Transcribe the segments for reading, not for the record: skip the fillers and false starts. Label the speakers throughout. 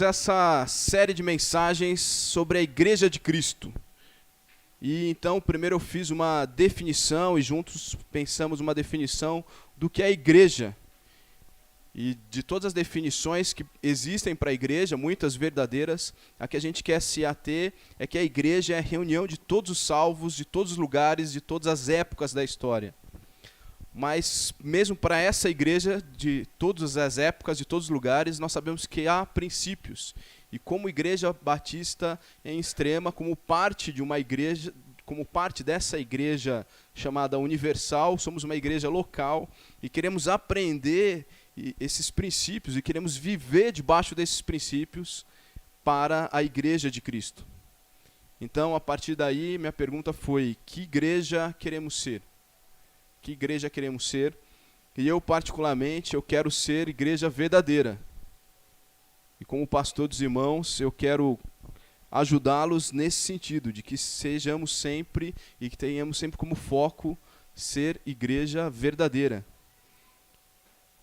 Speaker 1: Essa série de mensagens sobre a Igreja de Cristo. E então, primeiro eu fiz uma definição e juntos pensamos uma definição do que é a igreja. E de todas as definições que existem para a igreja, muitas verdadeiras, a que a gente quer se ater é que a igreja é a reunião de todos os salvos, de todos os lugares, de todas as épocas da história. Mas mesmo para essa igreja, de todas as épocas, de todos os lugares, nós sabemos que há princípios. E como igreja batista em Extrema, como parte de uma igreja, como parte dessa igreja chamada universal, somos uma igreja local e queremos aprender esses princípios e queremos viver debaixo desses princípios para a igreja de Cristo. Então, a partir daí, minha pergunta foi: que igreja queremos ser? Que igreja queremos ser? E eu, particularmente, eu quero ser igreja verdadeira. E como pastor dos irmãos, eu quero ajudá-los nesse sentido, de que sejamos sempre e que tenhamos sempre como foco ser igreja verdadeira.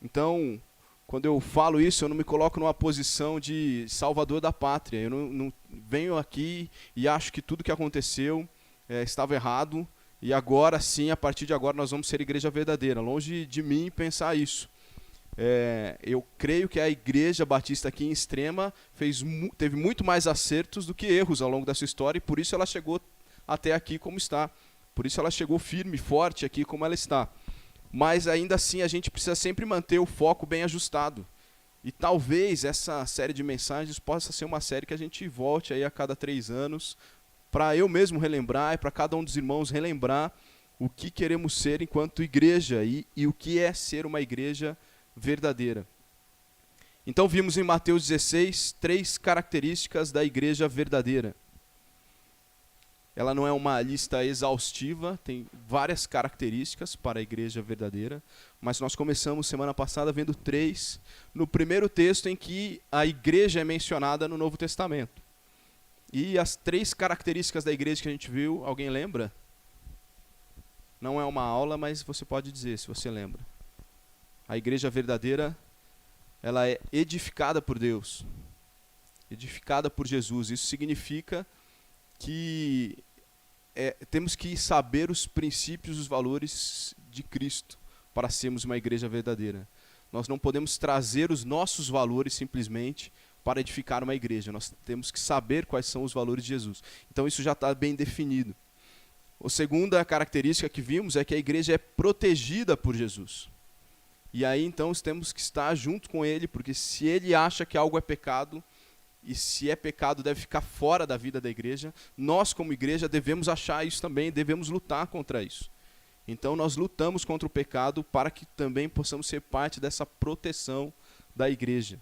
Speaker 1: Então, quando eu falo isso, eu não me coloco numa posição de salvador da pátria. Eu não venho aqui e acho que tudo que aconteceu estava errado. E agora sim, a partir de agora, nós vamos ser igreja verdadeira. Longe de mim pensar isso. Eu creio que a igreja batista aqui em Extrema teve muito mais acertos do que erros ao longo da sua história, e por isso ela chegou até aqui como está. Por isso ela chegou firme, forte aqui como ela está. Mas ainda assim a gente precisa sempre manter o foco bem ajustado. E talvez essa série de mensagens possa ser uma série que a gente volte aí a cada 3 anos, para eu mesmo relembrar e para cada um dos irmãos relembrar o que queremos ser enquanto igreja e o que é ser uma igreja verdadeira. Então vimos em Mateus 16 3 características da igreja verdadeira. Ela não é uma lista exaustiva, tem várias características para a igreja verdadeira, mas nós começamos semana passada vendo 3 no primeiro texto em que a igreja é mencionada no Novo Testamento. E as 3 características da igreja que a gente viu, alguém lembra? Não é uma aula, mas você pode dizer se você lembra. A igreja verdadeira, ela é edificada por Deus, edificada por Jesus. Isso significa que temos que saber os princípios e os valores de Cristo para sermos uma igreja verdadeira. Nós não podemos trazer os nossos valores simplesmente para edificar uma igreja. Nós temos que saber quais são os valores de Jesus. Então isso já está bem definido. A segunda característica que vimos é que a igreja é protegida por Jesus. E aí então temos que estar junto com ele, porque se ele acha que algo é pecado, e se é pecado deve ficar fora da vida da igreja, nós como igreja devemos achar isso também, devemos lutar contra isso. Então nós lutamos contra o pecado para que também possamos ser parte dessa proteção da igreja.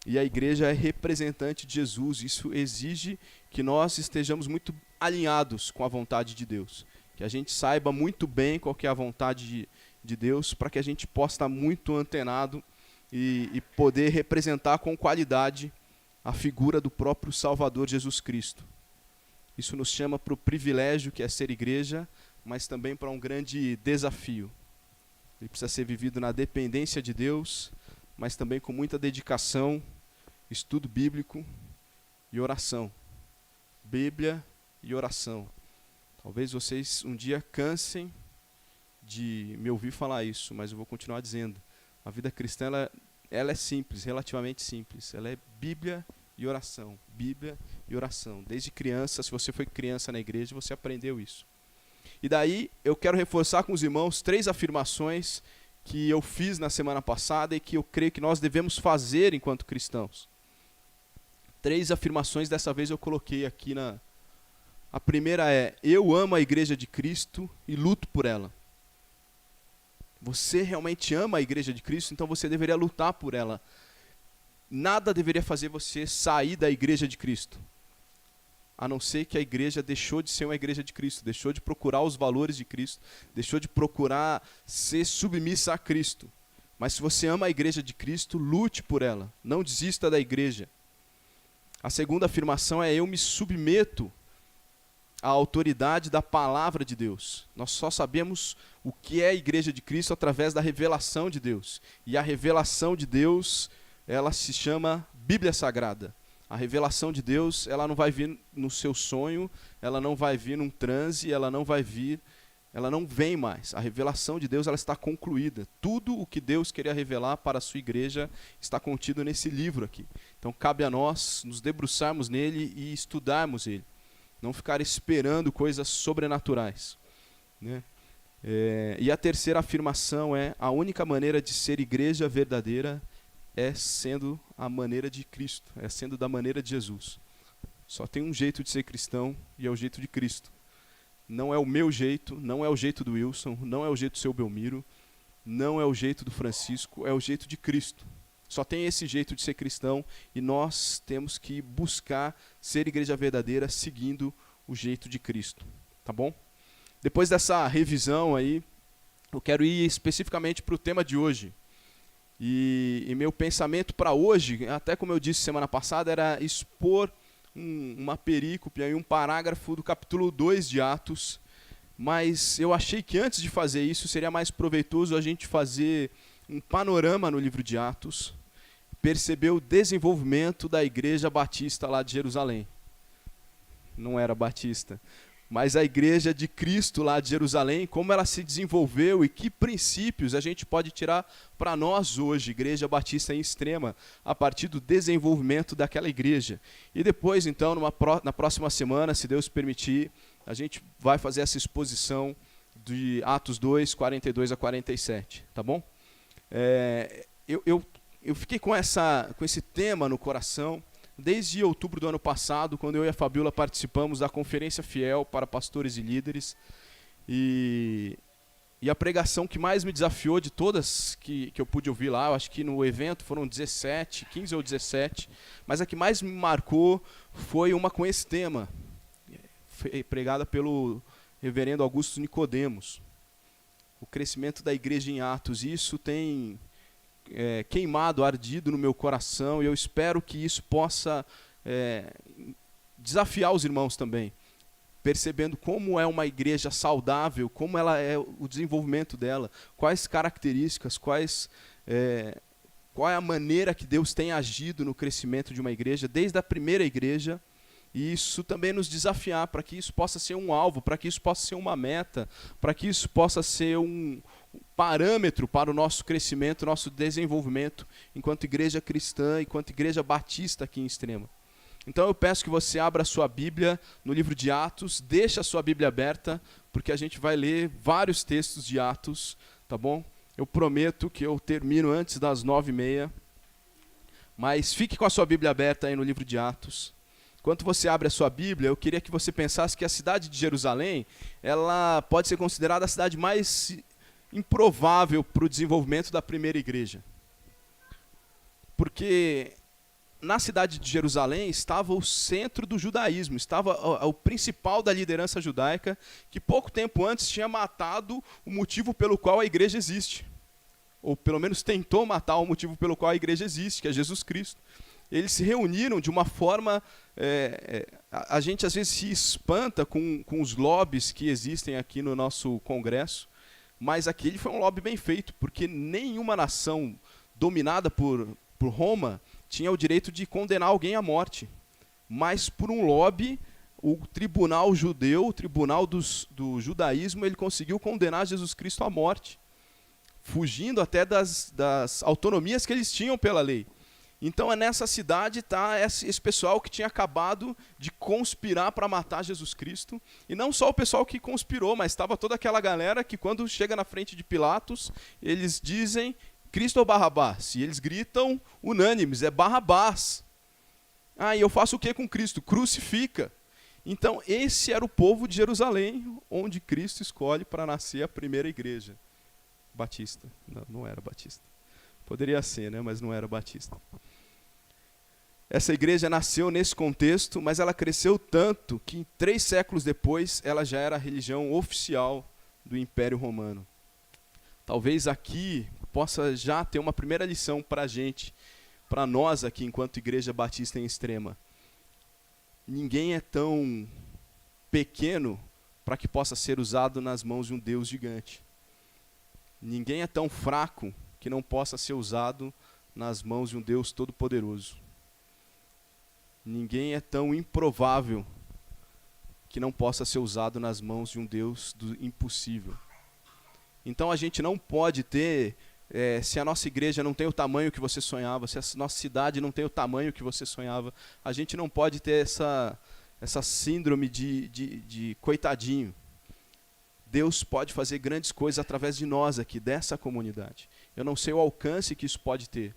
Speaker 1: E a igreja é representante de Jesus. Isso exige que nós estejamos muito alinhados com a vontade de Deus. Que a gente saiba muito bem qual que é a vontade de Deus, para que a gente possa estar muito antenado e poder representar com qualidade a figura do próprio Salvador Jesus Cristo. Isso nos chama para o privilégio que é ser igreja, mas também para um grande desafio. Ele precisa ser vivido na dependência de Deus, mas também com muita dedicação, estudo bíblico e oração. Bíblia e oração. Talvez vocês um dia cansem de me ouvir falar isso, mas eu vou continuar dizendo. A vida cristã ela é simples, relativamente simples. Ela é Bíblia e oração. Bíblia e oração. Desde criança, se você foi criança na igreja, você aprendeu isso. E daí eu quero reforçar com os irmãos 3 afirmações que eu fiz na semana passada e que eu creio que nós devemos fazer enquanto cristãos. 3 afirmações, dessa vez eu coloquei aqui A primeira é: eu amo a igreja de Cristo e luto por ela. Você realmente ama a igreja de Cristo, então você deveria lutar por ela. Nada deveria fazer você sair da igreja de Cristo, a não ser que a igreja deixou de ser uma igreja de Cristo, deixou de procurar os valores de Cristo, deixou de procurar ser submissa a Cristo. Mas se você ama a igreja de Cristo, lute por ela, não desista da igreja. A segunda afirmação é: eu me submeto à autoridade da palavra de Deus. Nós só sabemos o que é a igreja de Cristo através da revelação de Deus. E a revelação de Deus, ela se chama Bíblia Sagrada. A revelação de Deus, ela não vai vir no seu sonho, ela não vai vir num transe, ela não vem mais. A revelação de Deus, ela está concluída. Tudo o que Deus queria revelar para a sua igreja está contido nesse livro aqui. Então cabe a nós nos debruçarmos nele e estudarmos ele. Não ficar esperando coisas sobrenaturais, né? E a terceira afirmação é: a única maneira de ser igreja verdadeira é sendo a maneira de Cristo, é sendo da maneira de Jesus. Só tem um jeito de ser cristão e é o jeito de Cristo. Não é o meu jeito, não é o jeito do Wilson, não é o jeito do seu Belmiro, não é o jeito do Francisco, é o jeito de Cristo. Só tem esse jeito de ser cristão e nós temos que buscar ser igreja verdadeira seguindo o jeito de Cristo, tá bom? Depois dessa revisão aí, eu quero ir especificamente para o tema de hoje. E meu pensamento para hoje, até como eu disse semana passada, era expor uma perícope, um parágrafo do capítulo 2 de Atos, mas eu achei que antes de fazer isso seria mais proveitoso a gente fazer um panorama no livro de Atos, perceber o desenvolvimento da igreja batista lá de Jerusalém. Não era batista, mas a igreja de Cristo lá de Jerusalém, como ela se desenvolveu e que princípios a gente pode tirar para nós hoje, Igreja Batista em Extrema, a partir do desenvolvimento daquela igreja. E depois, então, na próxima semana, se Deus permitir, a gente vai fazer essa exposição de Atos 2, 42 a 47, tá bom? Eu fiquei com esse tema no coração desde outubro do ano passado, quando eu e a Fabiola participamos da Conferência Fiel para Pastores e Líderes. E a pregação que mais me desafiou de todas que eu pude ouvir lá, eu acho que no evento foram 15 ou 17, mas a que mais me marcou foi uma com esse tema, pregada pelo reverendo Augusto Nicodemos. O crescimento da igreja em Atos. Isso tem queimado, ardido no meu coração, e eu espero que isso possa desafiar os irmãos também, percebendo como é uma igreja saudável, como ela é o desenvolvimento dela, quais características, qual é a maneira que Deus tem agido no crescimento de uma igreja, desde a primeira igreja, e isso também nos desafiar para que isso possa ser um alvo, para que isso possa ser uma meta, para que isso possa ser um parâmetro para o nosso crescimento, nosso desenvolvimento enquanto igreja cristã, enquanto igreja batista aqui em Extrema. Então eu peço que você abra a sua Bíblia no livro de Atos, deixe a sua Bíblia aberta, porque a gente vai ler vários textos de Atos, tá bom? Eu prometo que eu termino antes das 9h30, mas fique com a sua Bíblia aberta aí no livro de Atos. Enquanto você abre a sua Bíblia, eu queria que você pensasse que a cidade de Jerusalém, ela pode ser considerada a cidade mais improvável para o desenvolvimento da primeira igreja. Porque na cidade de Jerusalém estava o centro do judaísmo, estava o principal da liderança judaica, que pouco tempo antes tinha matado o motivo pelo qual a igreja existe. Ou pelo menos tentou matar o motivo pelo qual a igreja existe, que é Jesus Cristo. Eles se reuniram de uma forma... a gente às vezes se espanta com os lobbies que existem aqui no nosso congresso, mas aquele foi um lobby bem feito, porque nenhuma nação dominada por Roma tinha o direito de condenar alguém à morte. Mas por um lobby, o tribunal judeu, o tribunal do judaísmo, ele conseguiu condenar Jesus Cristo à morte, fugindo até das autonomias que eles tinham pela lei. Então nessa cidade está esse pessoal que tinha acabado de conspirar para matar Jesus Cristo. E não só o pessoal que conspirou, mas estava toda aquela galera que quando chega na frente de Pilatos, eles dizem Cristo ou Barrabás? E eles gritam unânimes, é Barrabás. E eu faço o que com Cristo? Crucifica. Então esse era o povo de Jerusalém, onde Cristo escolhe para nascer a primeira igreja batista. Não era batista. Poderia ser, né? Mas não era batista. Essa igreja nasceu nesse contexto, mas ela cresceu tanto que 3 séculos depois ela já era a religião oficial do Império Romano. Talvez aqui possa já ter uma primeira lição para a gente, para nós aqui enquanto Igreja Batista em Extrema. Ninguém é tão pequeno para que possa ser usado nas mãos de um Deus gigante. Ninguém é tão fraco que não possa ser usado nas mãos de um Deus todo-poderoso. Ninguém é tão improvável que não possa ser usado nas mãos de um Deus do impossível. Então a gente não pode ter, se a nossa igreja não tem o tamanho que você sonhava, se a nossa cidade não tem o tamanho que você sonhava, a gente não pode ter essa síndrome de coitadinho. Deus pode fazer grandes coisas através de nós aqui, dessa comunidade. Eu não sei o alcance que isso pode ter,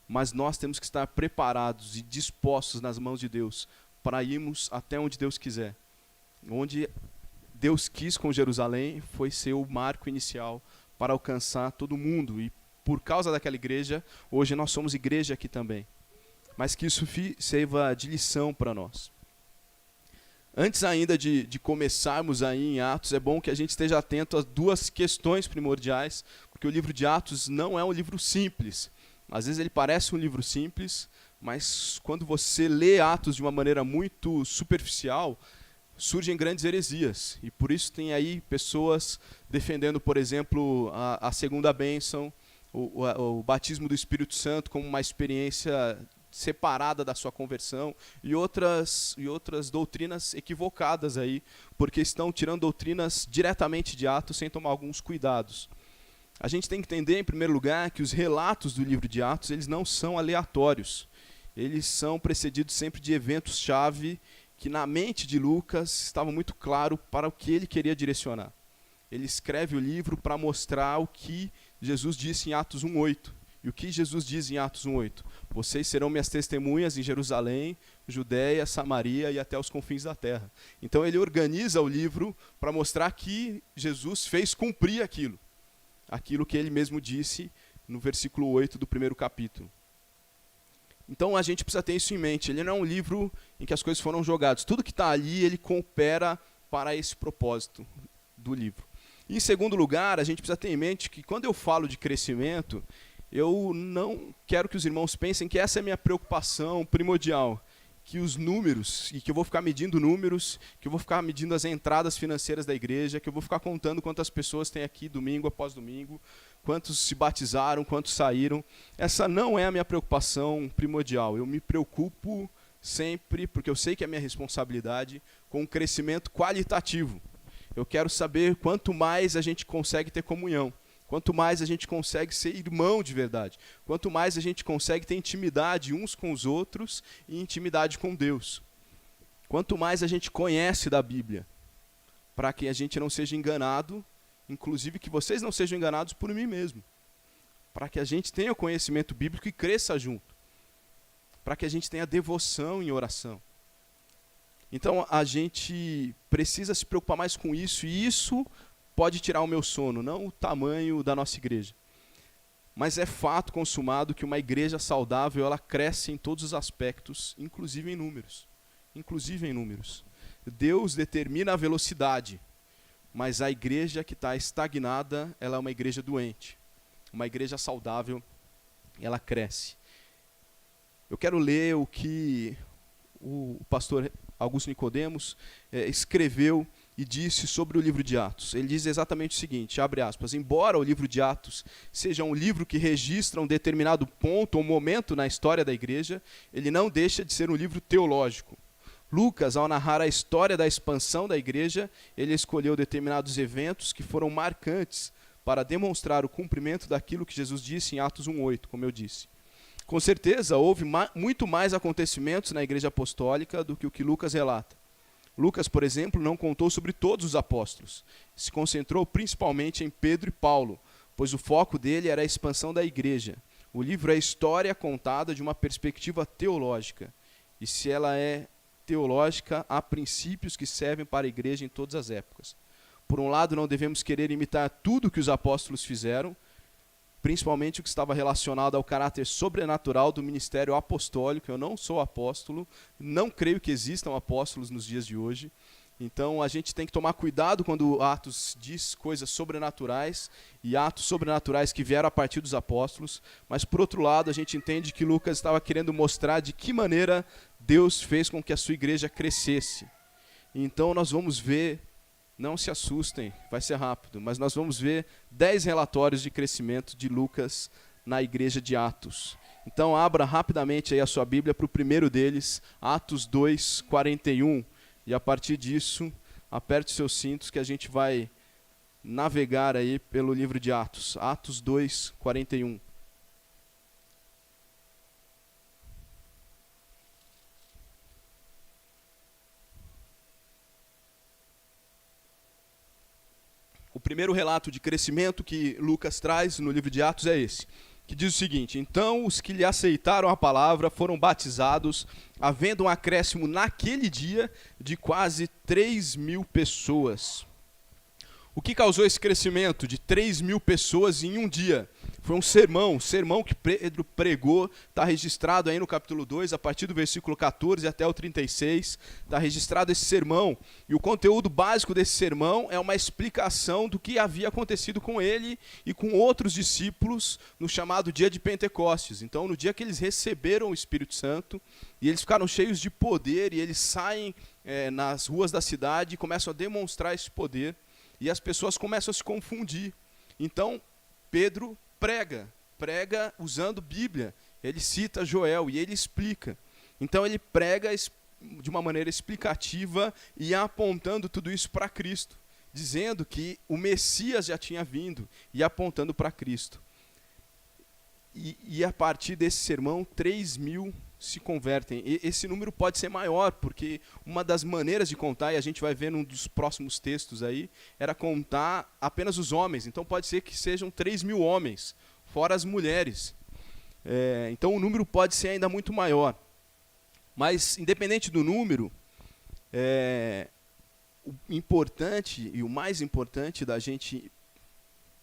Speaker 1: mas nós temos que estar preparados e dispostos nas mãos de Deus para irmos até onde Deus quiser. Onde Deus quis com Jerusalém foi ser o marco inicial para alcançar todo mundo. E por causa daquela igreja, hoje nós somos igreja aqui também. Mas que isso sirva de lição para nós. Antes ainda de começarmos aí em Atos, é bom que a gente esteja atento às duas questões primordiais, porque o livro de Atos não é um livro simples. Às vezes ele parece um livro simples, mas quando você lê Atos de uma maneira muito superficial, surgem grandes heresias. E por isso tem aí pessoas defendendo, por exemplo, a segunda bênção, o batismo do Espírito Santo como uma experiência separada da sua conversão e outras doutrinas equivocadas aí, porque estão tirando doutrinas diretamente de Atos sem tomar alguns cuidados. A gente tem que entender, em primeiro lugar, que os relatos do livro de Atos, eles não são aleatórios. Eles são precedidos sempre de eventos-chave que na mente de Lucas estava muito claro para o que ele queria direcionar. Ele escreve o livro para mostrar o que Jesus disse em Atos 1:8. E o que Jesus diz em Atos 1:8? Vocês serão minhas testemunhas em Jerusalém, Judéia, Samaria e até os confins da terra. Então ele organiza o livro para mostrar que Jesus fez cumprir aquilo que ele mesmo disse no versículo 8 do primeiro capítulo. Então a gente precisa ter isso em mente. Ele não é um livro em que as coisas foram jogadas. Tudo que está ali, ele coopera para esse propósito do livro. E, em segundo lugar, a gente precisa ter em mente que quando eu falo de crescimento, eu não quero que os irmãos pensem que essa é a minha preocupação primordial. Que os números, e que eu vou ficar medindo números, que eu vou ficar medindo as entradas financeiras da igreja, que eu vou ficar contando quantas pessoas tem aqui domingo após domingo, quantos se batizaram, quantos saíram. Essa não é a minha preocupação primordial. Eu me preocupo sempre, porque eu sei que é a minha responsabilidade, com um crescimento qualitativo. Eu quero saber quanto mais a gente consegue ter comunhão, quanto mais a gente consegue ser irmão de verdade, quanto mais a gente consegue ter intimidade uns com os outros e intimidade com Deus. Quanto mais a gente conhece da Bíblia, para que a gente não seja enganado, inclusive que vocês não sejam enganados por mim mesmo, para que a gente tenha o conhecimento bíblico e cresça junto, para que a gente tenha devoção em oração. Então a gente precisa se preocupar mais com isso, e isso pode tirar o meu sono, não o tamanho da nossa igreja. Mas é fato consumado que uma igreja saudável, ela cresce em todos os aspectos, inclusive em números. Inclusive em números. Deus determina a velocidade, mas a igreja que está estagnada, ela é uma igreja doente. Uma igreja saudável, ela cresce. Eu quero ler o que o pastor Augusto Nicodemos escreveu e disse sobre o livro de Atos. Ele diz exatamente o seguinte, abre aspas, embora o livro de Atos seja um livro que registra um determinado ponto ou momento na história da igreja, ele não deixa de ser um livro teológico. Lucas, ao narrar a história da expansão da igreja, ele escolheu determinados eventos que foram marcantes para demonstrar o cumprimento daquilo que Jesus disse em Atos 1:8, como eu disse. Com certeza, houve muito mais acontecimentos na igreja apostólica do que o que Lucas relata. Lucas, por exemplo, não contou sobre todos os apóstolos. Se concentrou principalmente em Pedro e Paulo, pois o foco dele era a expansão da igreja. O livro é a história contada de uma perspectiva teológica. E se ela é teológica, há princípios que servem para a igreja em todas as épocas. Por um lado, não devemos querer imitar tudo que os apóstolos fizeram, principalmente o que estava relacionado ao caráter sobrenatural do ministério apostólico. Eu não sou apóstolo, não creio que existam apóstolos nos dias de hoje. Então a gente tem que tomar cuidado quando Atos diz coisas sobrenaturais e atos sobrenaturais que vieram a partir dos apóstolos. Mas por outro lado, a gente entende que Lucas estava querendo mostrar de que maneira Deus fez com que a sua igreja crescesse. Então nós vamos ver, não se assustem, vai ser rápido, mas nós vamos ver 10 relatórios de crescimento de Lucas na igreja de Atos. Então abra rapidamente aí a sua Bíblia para o primeiro deles, Atos 2, 41. E a partir disso, aperte seus cintos que a gente vai navegar aí pelo livro de Atos. Atos 2, 41. O primeiro relato de crescimento que Lucas traz no livro de Atos é esse, que diz o seguinte: então os que lhe aceitaram a palavra foram batizados, havendo um acréscimo naquele dia de quase 3.000 pessoas. O que causou esse crescimento de 3.000 pessoas em um dia? Foi um sermão que Pedro pregou, está registrado aí no capítulo 2, a partir do versículo 14 até o 36, está registrado esse sermão, e o conteúdo básico desse sermão é uma explicação do que havia acontecido com ele e com outros discípulos no chamado dia de Pentecostes. Então, no dia que eles receberam o Espírito Santo, e eles ficaram cheios de poder, e eles saem nas ruas da cidade e começam a demonstrar esse poder, e as pessoas começam a se confundir. Então, Pedro prega usando Bíblia. Ele cita Joel e ele explica. Então, ele prega de uma maneira explicativa e apontando tudo isso para Cristo, dizendo que o Messias já tinha vindo e apontando para Cristo. E a partir desse sermão, 3.000 se convertem. E esse número pode ser maior, porque uma das maneiras de contar, e a gente vai ver num dos próximos textos aí, era contar apenas os homens. Então pode ser que sejam 3.000 homens, fora as mulheres. Então o número pode ser ainda muito maior. Mas, independente do número, o importante e o mais importante da gente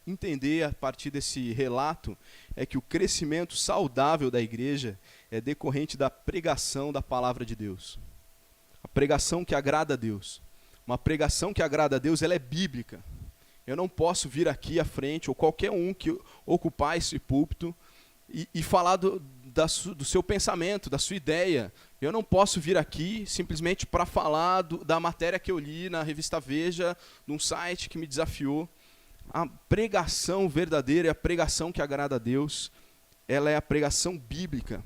Speaker 1: entender a partir desse relato é que o crescimento saudável da igreja é decorrente da pregação da palavra de Deus. A pregação que agrada a Deus. Uma pregação que agrada a Deus, ela é bíblica. Eu não posso vir aqui à frente, ou qualquer um que ocupar esse púlpito, e falar do seu pensamento, da sua ideia. Eu não posso vir aqui simplesmente para falar da matéria que eu li na revista Veja, num site que me desafiou. A pregação verdadeira, a pregação que agrada a Deus, ela é a pregação bíblica.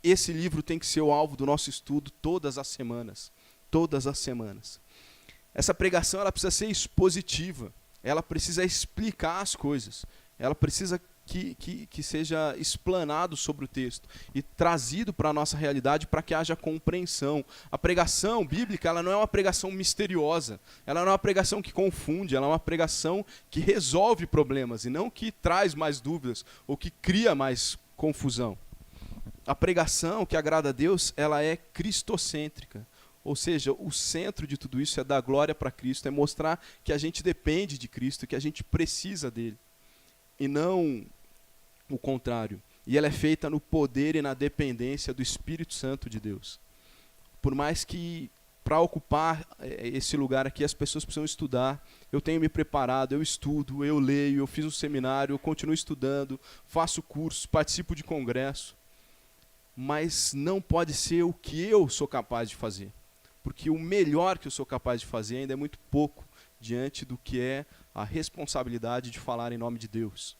Speaker 1: Esse livro tem que ser o alvo do nosso estudo todas as semanas. Todas as semanas. Essa pregação ela precisa ser expositiva. Ela precisa explicar as coisas. Ela precisa que seja explanado sobre o texto e trazido para a nossa realidade para que haja compreensão. A pregação bíblica ela não é uma pregação misteriosa, ela não é uma pregação que confunde, ela é uma pregação que resolve problemas e não que traz mais dúvidas ou que cria mais confusão. A pregação que agrada a Deus, ela é cristocêntrica. Ou seja, o centro de tudo isso é dar glória para Cristo, é mostrar que a gente depende de Cristo, que a gente precisa dele. E não o contrário. E ela é feita no poder e na dependência do Espírito Santo de Deus. Por mais que, para ocupar esse lugar aqui, as pessoas precisam estudar. Eu tenho me preparado, eu estudo, eu leio, eu fiz um seminário, eu continuo estudando, faço cursos, participo de congresso. Mas não pode ser o que eu sou capaz de fazer. Porque o melhor que eu sou capaz de fazer ainda é muito pouco diante do que é a responsabilidade de falar em nome de Deus.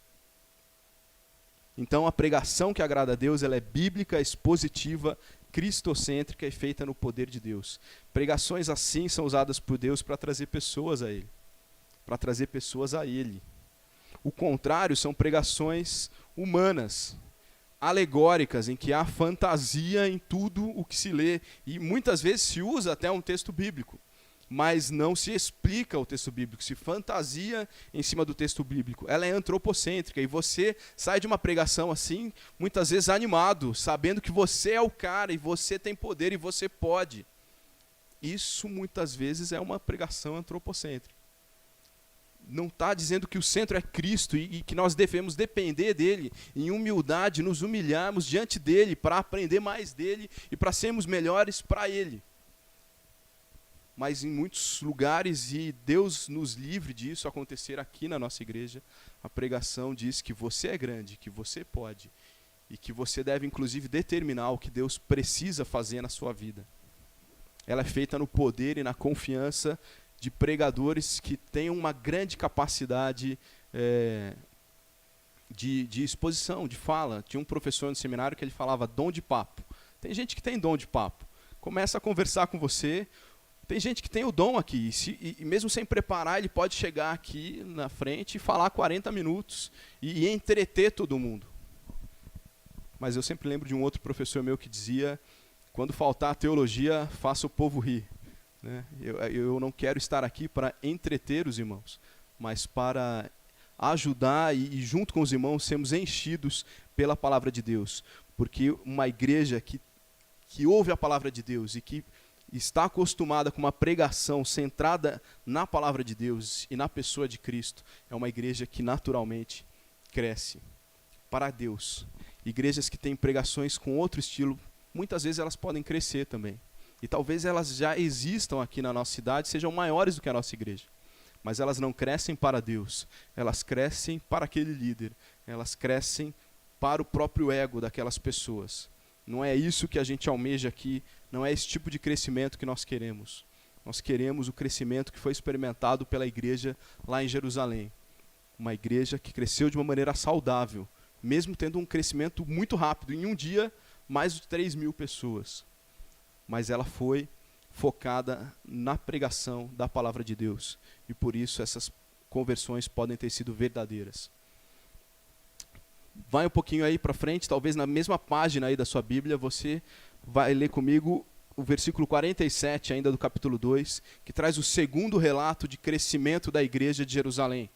Speaker 1: Então a pregação que agrada a Deus, ela é bíblica, expositiva, cristocêntrica e feita no poder de Deus. Pregações assim são usadas por Deus para trazer pessoas a Ele. Para trazer pessoas a Ele. O contrário são pregações humanas, alegóricas, em que há fantasia em tudo o que se lê. E muitas vezes se usa até um texto bíblico. Mas não se explica o texto bíblico, se fantasia em cima do texto bíblico. Ela é antropocêntrica e você sai de uma pregação assim, muitas vezes animado, sabendo que você é o cara e você tem poder e você pode. Isso muitas vezes é uma pregação antropocêntrica. Não está dizendo que o centro é Cristo e que nós devemos depender dele, em humildade, nos humilharmos diante dele para aprender mais dele e para sermos melhores para ele. Mas em muitos lugares, e Deus nos livre disso acontecer aqui na nossa igreja, a pregação diz que você é grande, que você pode, e que você deve inclusive determinar o que Deus precisa fazer na sua vida. Ela é feita no poder e na confiança de pregadores que têm uma grande capacidade de exposição, de fala. Tinha um professor no seminário que ele falava dom de papo. Tem gente que tem dom de papo. Começa a conversar com você. Tem gente que tem o dom aqui. E mesmo sem preparar, ele pode chegar aqui na frente e falar 40 minutos e entreter todo mundo. Mas eu sempre lembro de um outro professor meu que dizia: quando faltar a teologia, faça o povo rir. Né? Eu não quero estar aqui para entreter os irmãos, mas para ajudar e junto com os irmãos sermos enchidos pela palavra de Deus. Porque uma igreja que ouve a palavra de Deus e que está acostumada com uma pregação centrada na palavra de Deus e na pessoa de Cristo, é uma igreja que naturalmente cresce para Deus. Igrejas que têm pregações com outro estilo, muitas vezes elas podem crescer também. E talvez elas já existam aqui na nossa cidade, sejam maiores do que a nossa igreja. Mas elas não crescem para Deus, elas crescem para aquele líder, elas crescem para o próprio ego daquelas pessoas. Não é isso que a gente almeja aqui, não é esse tipo de crescimento que nós queremos. Nós queremos o crescimento que foi experimentado pela igreja lá em Jerusalém. Uma igreja que cresceu de uma maneira saudável, mesmo tendo um crescimento muito rápido. Em um dia, mais de 3.000 pessoas. Mas ela foi focada na pregação da palavra de Deus. E por isso essas conversões podem ter sido verdadeiras. Vai um pouquinho aí para frente, talvez na mesma página aí da sua Bíblia, você vai ler comigo o versículo 47 ainda do capítulo 2, que traz o segundo relato de crescimento da igreja de Jerusalém.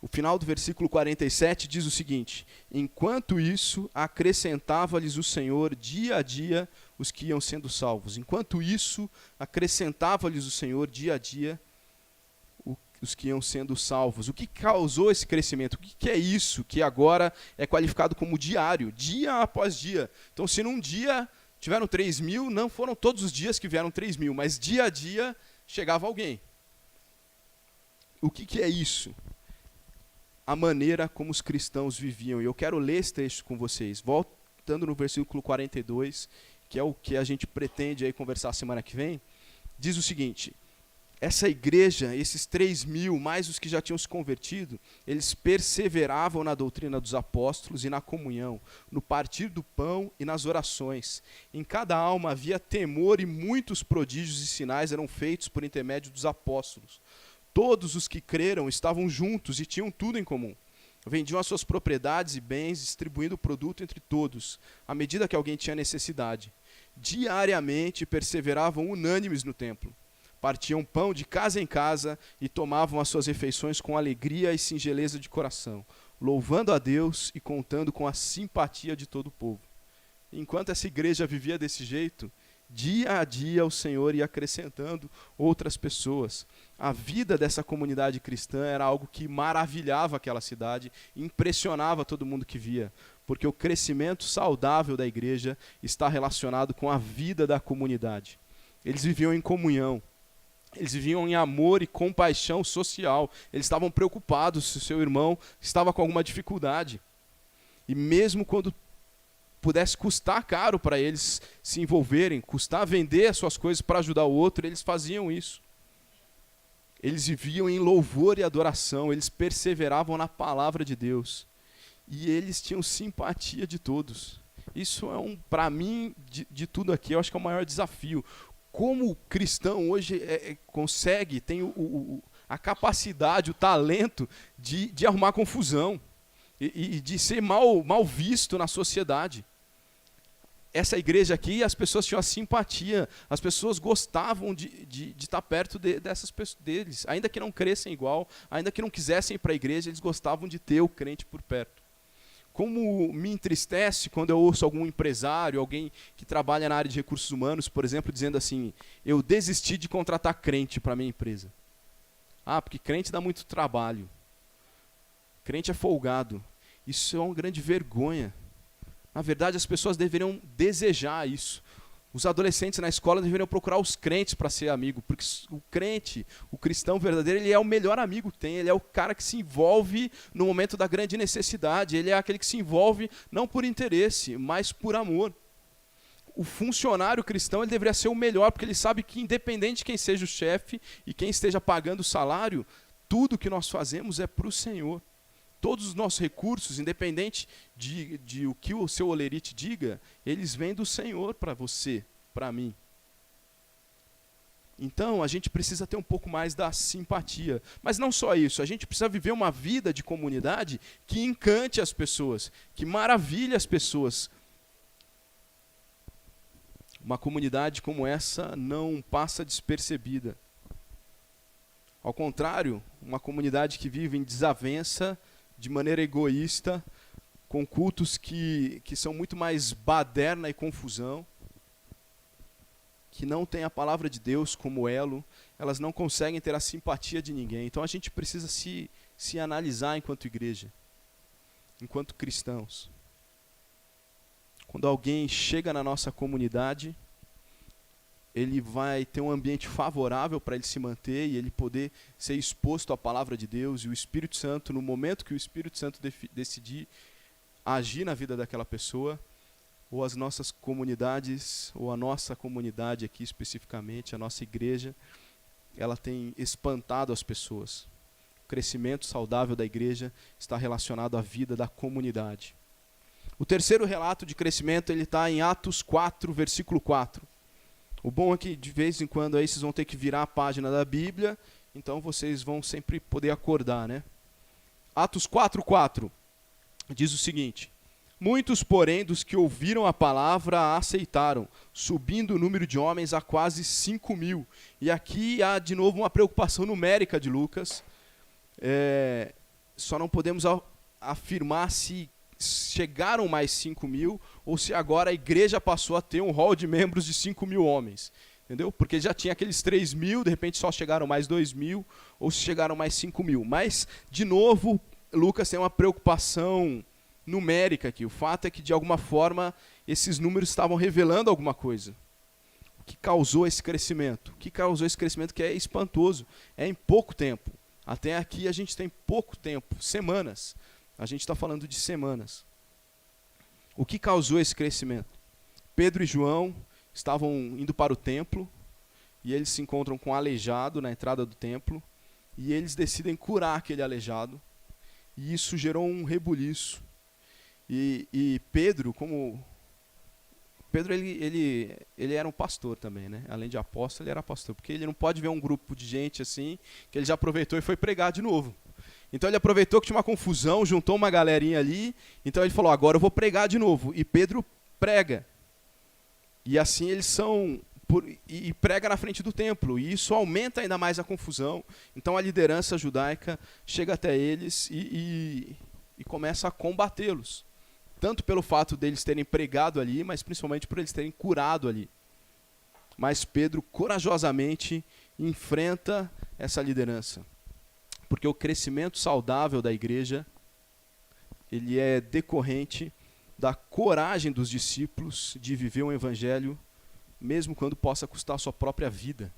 Speaker 1: O final do versículo 47 diz o seguinte: enquanto isso, acrescentava-lhes o Senhor dia a dia os que iam sendo salvos. Enquanto isso, acrescentava-lhes o Senhor dia a dia os que iam sendo salvos. O que causou esse crescimento? O que é isso que agora é qualificado como diário, dia após dia? Então, se num dia tiveram 3.000, não foram todos os dias que vieram 3.000, mas dia a dia chegava alguém. O que é isso? A maneira como os cristãos viviam. E eu quero ler esse texto com vocês. Voltando no versículo 42, que é o que a gente pretende aí conversar semana que vem, diz o seguinte: essa igreja, esses 3.000, mais os que já tinham se convertido, eles perseveravam na doutrina dos apóstolos e na comunhão, no partir do pão e nas orações. Em cada alma havia temor e muitos prodígios e sinais eram feitos por intermédio dos apóstolos. Todos os que creram estavam juntos e tinham tudo em comum. Vendiam as suas propriedades e bens, distribuindo o produto entre todos, à medida que alguém tinha necessidade. Diariamente perseveravam unânimes no templo. Partiam pão de casa em casa e tomavam as suas refeições com alegria e singeleza de coração, louvando a Deus e contando com a simpatia de todo o povo. Enquanto essa igreja vivia desse jeito, dia a dia o Senhor ia acrescentando outras pessoas. A vida dessa comunidade cristã era algo que maravilhava aquela cidade, impressionava todo mundo que via, porque o crescimento saudável da igreja está relacionado com a vida da comunidade. Eles viviam em comunhão, eles viviam em amor e compaixão social, eles estavam preocupados se o seu irmão estava com alguma dificuldade. E mesmo quando pudesse custar caro para eles se envolverem, custar vender as suas coisas para ajudar o outro, eles faziam isso. Eles viviam em louvor e adoração, eles perseveravam na palavra de Deus. E eles tinham simpatia de todos. Isso é para mim, de tudo aqui, eu acho que é o maior desafio. Como o cristão hoje consegue, tem a capacidade, o talento de arrumar confusão e de ser mal visto na sociedade. Essa igreja aqui, as pessoas tinham a simpatia, as pessoas gostavam de estar perto dessas pessoas, deles, ainda que não crescem igual, ainda que não quisessem ir para a igreja, eles gostavam de ter o crente por perto. Como me entristece quando eu ouço algum empresário, alguém que trabalha na área de recursos humanos, por exemplo, dizendo assim: eu desisti de contratar crente para a minha empresa. Ah, porque crente dá muito trabalho. Crente é folgado. Isso é uma grande vergonha. Na verdade, as pessoas deveriam desejar isso. Os adolescentes na escola deveriam procurar os crentes para ser amigo, porque o crente, o cristão verdadeiro, ele é o melhor amigo que tem, ele é o cara que se envolve no momento da grande necessidade, ele é aquele que se envolve não por interesse, mas por amor. O funcionário cristão, ele deveria ser o melhor, porque ele sabe que independente de quem seja o chefe e quem esteja pagando o salário, tudo que nós fazemos é para o Senhor. todos os nossos recursos, independente de o que o seu olerite diga, eles vêm do Senhor para você, para mim. Então, a gente precisa ter um pouco mais da simpatia. Mas não só isso, a gente precisa viver uma vida de comunidade que encante as pessoas, que maravilhe as pessoas. Uma comunidade como essa não passa despercebida. Ao contrário, uma comunidade que vive em desavença, de maneira egoísta, com cultos que são muito mais baderna e confusão, que não tem a palavra de Deus como elo, elas não conseguem ter a simpatia de ninguém. Então a gente precisa se analisar enquanto igreja, enquanto cristãos. Quando alguém chega na nossa comunidade, ele vai ter um ambiente favorável para ele se manter e ele poder ser exposto à palavra de Deus, e o Espírito Santo, no momento que o Espírito Santo decidir agir na vida daquela pessoa, ou as nossas comunidades, ou a nossa comunidade aqui especificamente, a nossa igreja, ela tem espantado as pessoas. O crescimento saudável da igreja está relacionado à vida da comunidade. O terceiro relato de crescimento, ele está em Atos 4, versículo 4. O bom é que de vez em quando aí vocês vão ter que virar a página da Bíblia, então vocês vão sempre poder acordar, né? Atos 4:4 diz o seguinte: muitos, porém, dos que ouviram a palavra a aceitaram, subindo o número de homens a quase 5.000. E aqui há de novo uma preocupação numérica de Lucas. Só não podemos afirmar se chegaram mais 5.000 ou se agora a igreja passou a ter um hall de membros de 5.000 homens. Entendeu? Porque já tinha aqueles 3.000, de repente só chegaram mais 2.000, ou se chegaram mais 5.000. Mas, de novo, Lucas tem uma preocupação numérica aqui. O fato é que, de alguma forma, esses números estavam revelando alguma coisa. O que causou esse crescimento? O que causou esse crescimento que é espantoso? É em pouco tempo. Até aqui a gente tem pouco tempo, semanas. A gente está falando de semanas. O que causou esse crescimento? Pedro e João estavam indo para o templo e eles se encontram com um aleijado na entrada do templo e eles decidem curar aquele aleijado. E isso gerou um rebuliço. E Pedro, Pedro ele era um pastor também, né? Além de apóstolo, ele era pastor, porque ele não pode ver um grupo de gente assim, que ele já aproveitou e foi pregar de novo. Então ele aproveitou que tinha uma confusão, juntou uma galerinha ali, então ele falou, agora eu vou pregar de novo. E Pedro prega. E assim eles são, e prega na frente do templo, e isso aumenta ainda mais a confusão. Então a liderança judaica chega até eles e começa a combatê-los. Tanto pelo fato deles terem pregado ali, mas principalmente por eles terem curado ali. Mas Pedro corajosamente enfrenta essa liderança. Porque o crescimento saudável da igreja, ele é decorrente da coragem dos discípulos de viver um evangelho, mesmo quando possa custar a sua própria vida.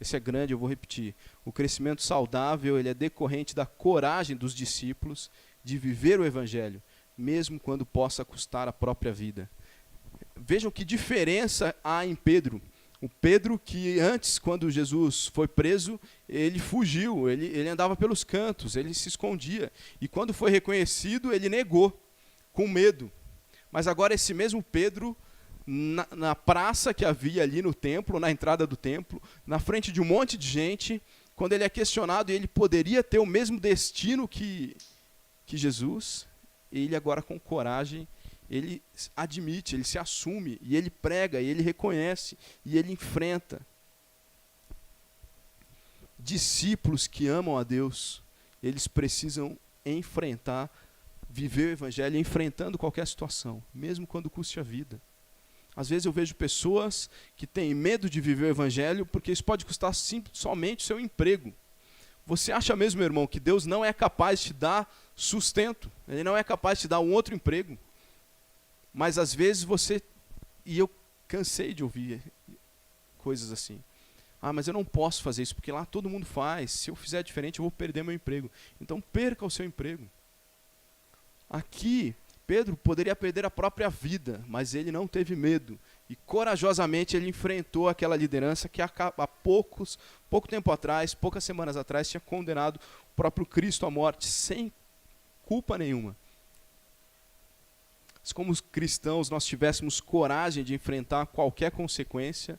Speaker 1: Esse é grande, eu vou repetir. O crescimento saudável, ele é decorrente da coragem dos discípulos de viver o evangelho, mesmo quando possa custar a própria vida. Vejam que diferença há em Pedro. O Pedro que antes, quando Jesus foi preso, ele fugiu, ele andava pelos cantos, ele se escondia. E quando foi reconhecido, ele negou, com medo. Mas agora esse mesmo Pedro, na praça que havia ali no templo, na entrada do templo, na frente de um monte de gente, quando ele é questionado e ele poderia ter o mesmo destino que Jesus, ele agora com coragem, ele admite, ele se assume, e ele prega, e ele reconhece, e ele enfrenta. Discípulos que amam a Deus, eles precisam enfrentar, viver o evangelho enfrentando qualquer situação, mesmo quando custe a vida. Às vezes eu vejo pessoas que têm medo de viver o evangelho porque isso pode custar somente o seu emprego. Você acha mesmo, meu irmão, que Deus não é capaz de te dar sustento? Ele não é capaz de te dar um outro emprego? Mas às vezes e eu cansei de ouvir coisas assim. Ah, mas eu não posso fazer isso, porque lá todo mundo faz. Se eu fizer diferente, eu vou perder meu emprego. Então perca o seu emprego. Aqui, Pedro poderia perder a própria vida, mas ele não teve medo. E corajosamente ele enfrentou aquela liderança que há pouco tempo atrás, poucas semanas atrás, tinha condenado o próprio Cristo à morte, sem culpa nenhuma. Se como cristãos nós tivéssemos coragem de enfrentar qualquer consequência,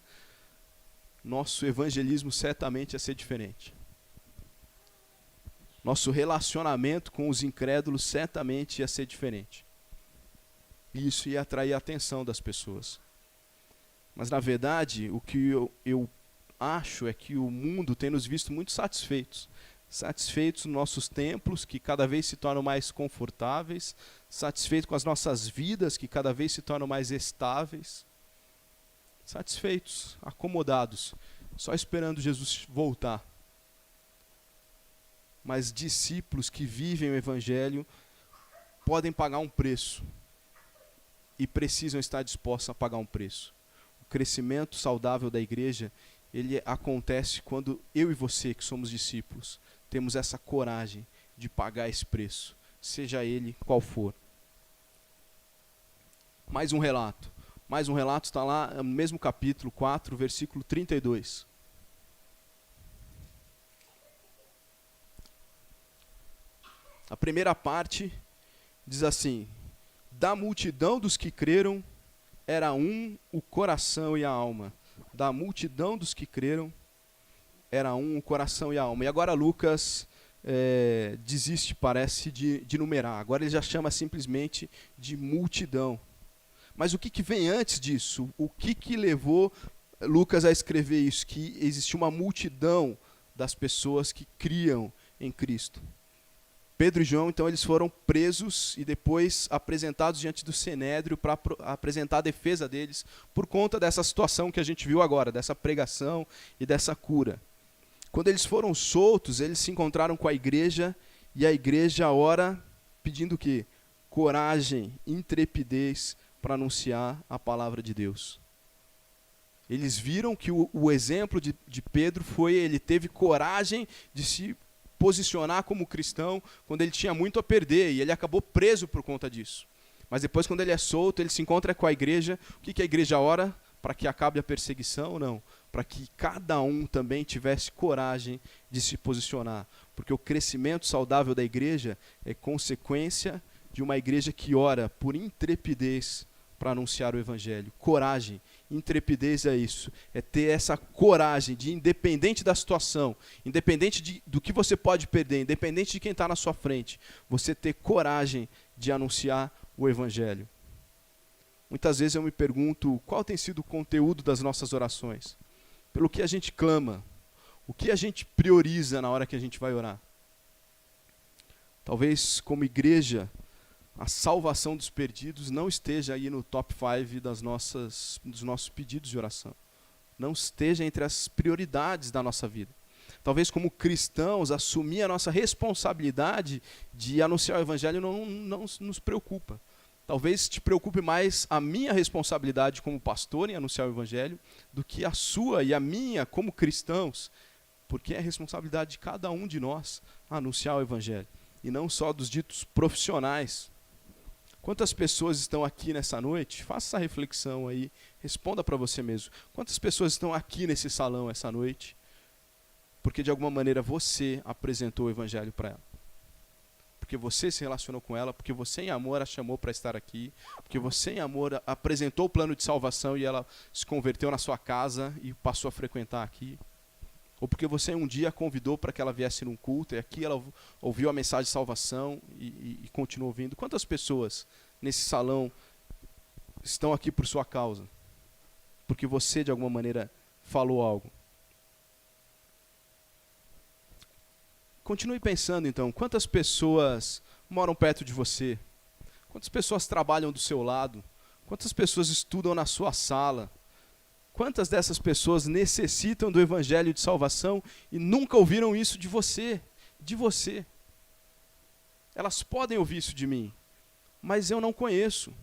Speaker 1: nosso evangelismo certamente ia ser diferente. Nosso relacionamento com os incrédulos certamente ia ser diferente. E isso ia atrair a atenção das pessoas. Mas, na verdade, o que eu acho é que o mundo tem nos visto muito satisfeitos. Satisfeitos nos nossos templos, que cada vez se tornam mais confortáveis. Satisfeitos com as nossas vidas, que cada vez se tornam mais estáveis. Satisfeitos, acomodados, só esperando Jesus voltar. Mas discípulos que vivem o Evangelho podem pagar um preço. E precisam estar dispostos a pagar um preço. O crescimento saudável da igreja, ele acontece quando eu e você, que somos discípulos, temos essa coragem de pagar esse preço, seja ele qual for. Mais um relato está lá no mesmo capítulo 4, versículo 32. A primeira parte diz assim: da multidão dos que creram, era um o coração e a alma. Da multidão dos que creram, era um o coração e a alma. E agora Lucas desiste, parece, de numerar. Agora ele já chama simplesmente de multidão. Mas o que vem antes disso? O que levou Lucas a escrever isso? Que existia uma multidão das pessoas que criam em Cristo. Pedro e João, então, eles foram presos e depois apresentados diante do Sinédrio para apresentar a defesa deles por conta dessa situação que a gente viu agora, dessa pregação e dessa cura. Quando eles foram soltos, eles se encontraram com a igreja e a igreja ora pedindo o quê? Coragem, intrepidez para anunciar a palavra de Deus. Eles viram que o exemplo de Pedro foi, ele teve coragem de se posicionar como cristão quando ele tinha muito a perder, e ele acabou preso por conta disso. Mas depois, quando ele é solto, ele se encontra com a igreja. O que a igreja ora? Para que acabe a perseguição? Não. Para que cada um também tivesse coragem de se posicionar. Porque o crescimento saudável da igreja é consequência de uma igreja que ora por intrepidez para anunciar o evangelho. Coragem, intrepidez é isso. É ter essa coragem de, independente da situação, independente do que você pode perder, independente de quem está na sua frente, você ter coragem de anunciar o evangelho. Muitas vezes eu me pergunto qual tem sido o conteúdo das nossas orações. Pelo que a gente clama. O que a gente prioriza na hora que a gente vai orar. Talvez como igreja, a salvação dos perdidos não esteja aí no top 5 dos nossos pedidos de oração. Não esteja entre as prioridades da nossa vida. Talvez como cristãos, assumir a nossa responsabilidade de anunciar o evangelho não nos preocupa. Talvez te preocupe mais a minha responsabilidade como pastor em anunciar o evangelho do que a sua e a minha como cristãos, porque é responsabilidade de cada um de nós anunciar o evangelho, e não só dos ditos profissionais. Quantas pessoas estão aqui nessa noite? Faça essa reflexão aí, responda para você mesmo. Quantas pessoas estão aqui nesse salão essa noite porque de alguma maneira você apresentou o evangelho para ela? Porque você se relacionou com ela, porque você em amor a chamou para estar aqui, porque você em amor apresentou o plano de salvação e ela se converteu na sua casa e passou a frequentar aqui. Ou porque você um dia a convidou para que ela viesse num culto e aqui ela ouviu a mensagem de salvação e continuou ouvindo. Quantas pessoas nesse salão estão aqui por sua causa? Porque você de alguma maneira falou algo. Continue pensando então, quantas pessoas moram perto de você? Quantas pessoas trabalham do seu lado? Quantas pessoas estudam na sua sala? Quantas dessas pessoas necessitam do evangelho de salvação e nunca ouviram isso de você? De você. Elas podem ouvir isso de mim, mas eu não conheço.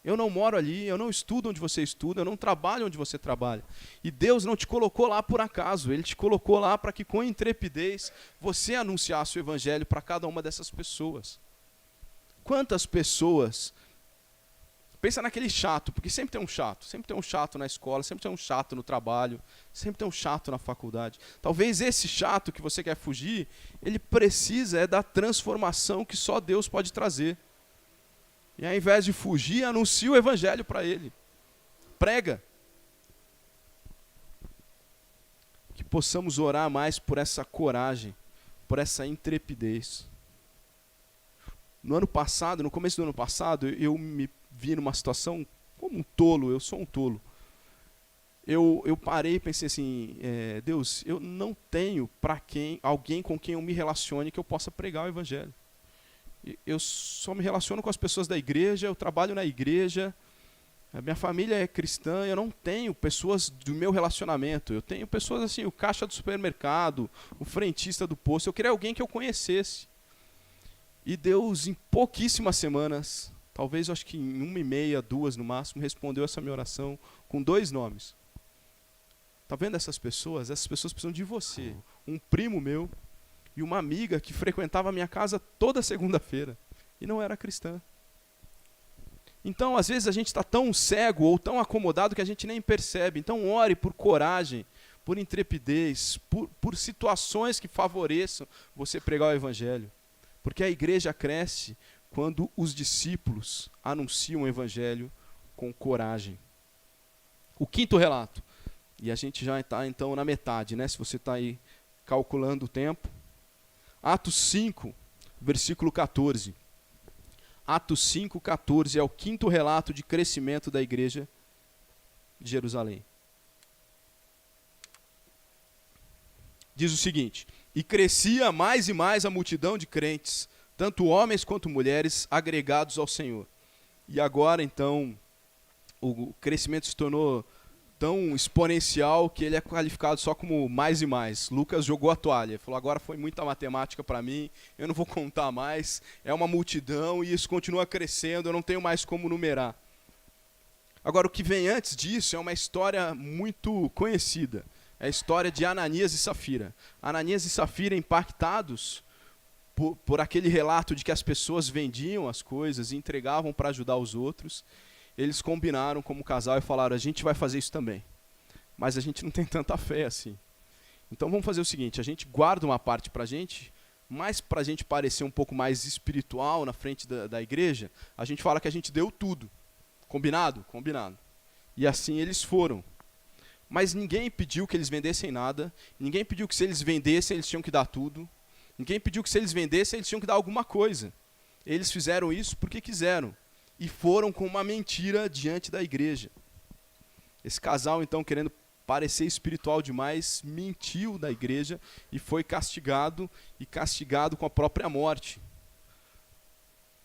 Speaker 1: Eu não moro ali, eu não estudo onde você estuda, eu não trabalho onde você trabalha. E Deus não te colocou lá por acaso, Ele te colocou lá para que com intrepidez você anunciasse o evangelho para cada uma dessas pessoas. Quantas pessoas Pensa naquele chato, porque sempre tem um chato na escola, sempre tem um chato no trabalho, sempre tem um chato na faculdade. Talvez esse chato que você quer fugir, ele precisa da transformação que só Deus pode trazer. E ao invés de fugir, anuncia o evangelho para ele. Prega. Que possamos orar mais por essa coragem, por essa intrepidez. No começo do ano passado, eu me vi numa situação como um tolo, eu sou um tolo. Eu parei e pensei assim, Deus, eu não tenho alguém com quem eu me relacione que eu possa pregar o evangelho. Eu só me relaciono com as pessoas da igreja, eu trabalho na igreja, a minha família é cristã, eu não tenho pessoas do meu relacionamento, eu tenho pessoas assim, o caixa do supermercado, o frentista do posto, eu queria alguém que eu conhecesse. E Deus, em pouquíssimas semanas, talvez eu acho que em 1,5, 2 no máximo, respondeu essa minha oração com 2 nomes. Tá vendo essas pessoas? Essas pessoas precisam de você. Um primo meu e uma amiga que frequentava a minha casa toda segunda-feira e não era cristã. Então, às vezes a gente está tão cego ou tão acomodado que a gente nem percebe. Então, ore por coragem, por intrepidez, por situações que favoreçam você pregar o evangelho. Porque a igreja cresce quando os discípulos anunciam o evangelho com coragem. O 5º relato, e a gente já está então na metade, né? Se você está aí calculando o tempo. Atos 5, versículo 14. Atos 5, 14 é o 5º relato de crescimento da igreja de Jerusalém. Diz o seguinte: e crescia mais e mais a multidão de crentes, tanto homens quanto mulheres, agregados ao Senhor. E agora, então, o crescimento se tornou tão exponencial que ele é qualificado só como mais e mais. Lucas jogou a toalha, falou, agora foi muita matemática para mim, eu não vou contar mais, é uma multidão e isso continua crescendo, eu não tenho mais como numerar. Agora, o que vem antes disso é uma história muito conhecida. É a história de Ananias e Safira. Ananias e Safira, impactados por aquele relato de que as pessoas vendiam as coisas e entregavam para ajudar os outros, eles combinaram como casal e falaram, a gente vai fazer isso também. Mas a gente não tem tanta fé assim. Então vamos fazer o seguinte, a gente guarda uma parte para a gente, mas para a gente parecer um pouco mais espiritual na frente da igreja, a gente fala que a gente deu tudo. Combinado? Combinado. E assim eles foram. Mas ninguém pediu que eles vendessem nada, ninguém pediu que se eles vendessem, eles tinham que dar tudo, ninguém pediu que se eles vendessem, eles tinham que dar alguma coisa. Eles fizeram isso porque quiseram, e foram com uma mentira diante da igreja. Esse casal, então, querendo parecer espiritual demais, mentiu da igreja e foi castigado, e castigado com a própria morte.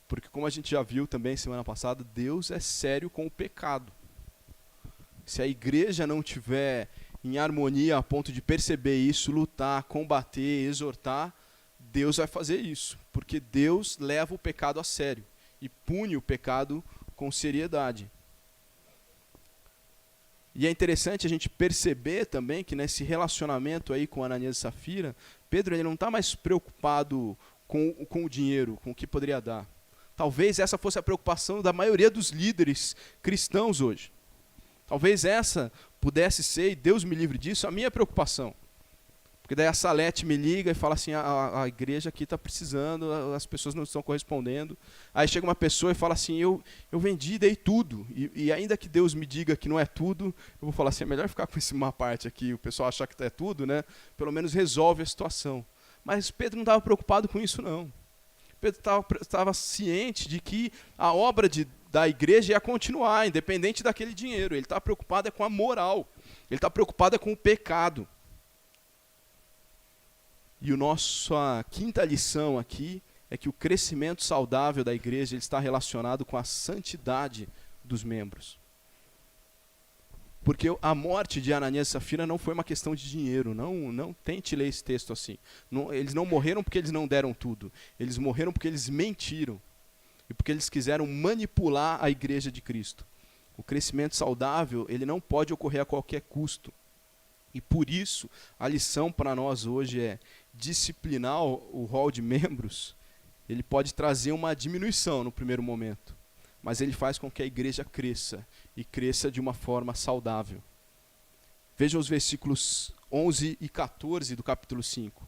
Speaker 1: Porque, como a gente já viu também semana passada, Deus é sério com o pecado. Se a igreja não tiver em harmonia a ponto de perceber isso, lutar, combater, exortar, Deus vai fazer isso. Porque Deus leva o pecado a sério e pune o pecado com seriedade. E é interessante a gente perceber também que nesse relacionamento aí com Ananias e Safira, Pedro ele não está mais preocupado com o dinheiro, com o que poderia dar. Talvez essa fosse a preocupação da maioria dos líderes cristãos hoje. Talvez essa pudesse ser, e Deus me livre disso, a minha preocupação. Porque daí a Salete me liga e fala assim, a igreja aqui está precisando, as pessoas não estão correspondendo. Aí chega uma pessoa e fala assim, eu vendi, dei tudo. E ainda que Deus me diga que não é tudo, eu vou falar assim, é melhor ficar com uma parte aqui, o pessoal achar que é tudo, né? Pelo menos resolve a situação. Mas Pedro não estava preocupado com isso, não. Pedro estava ciente de que a obra da igreja ia continuar, independente daquele dinheiro. Ele está preocupado com a moral. Ele está preocupado com o pecado. E a nossa quinta lição aqui é que o crescimento saudável da igreja ele está relacionado com a santidade dos membros. Porque a morte de Ananias e Safira não foi uma questão de dinheiro. Não tente ler esse texto assim. Eles não morreram porque eles não deram tudo. Eles morreram porque eles mentiram. E porque eles quiseram manipular a igreja de Cristo. O crescimento saudável, ele não pode ocorrer a qualquer custo. E por isso, a lição para nós hoje é disciplinar o rol de membros, ele pode trazer uma diminuição no primeiro momento. mas ele faz com que a igreja cresça, e cresça de uma forma saudável. Vejam os versículos 11 e 14 do capítulo 5.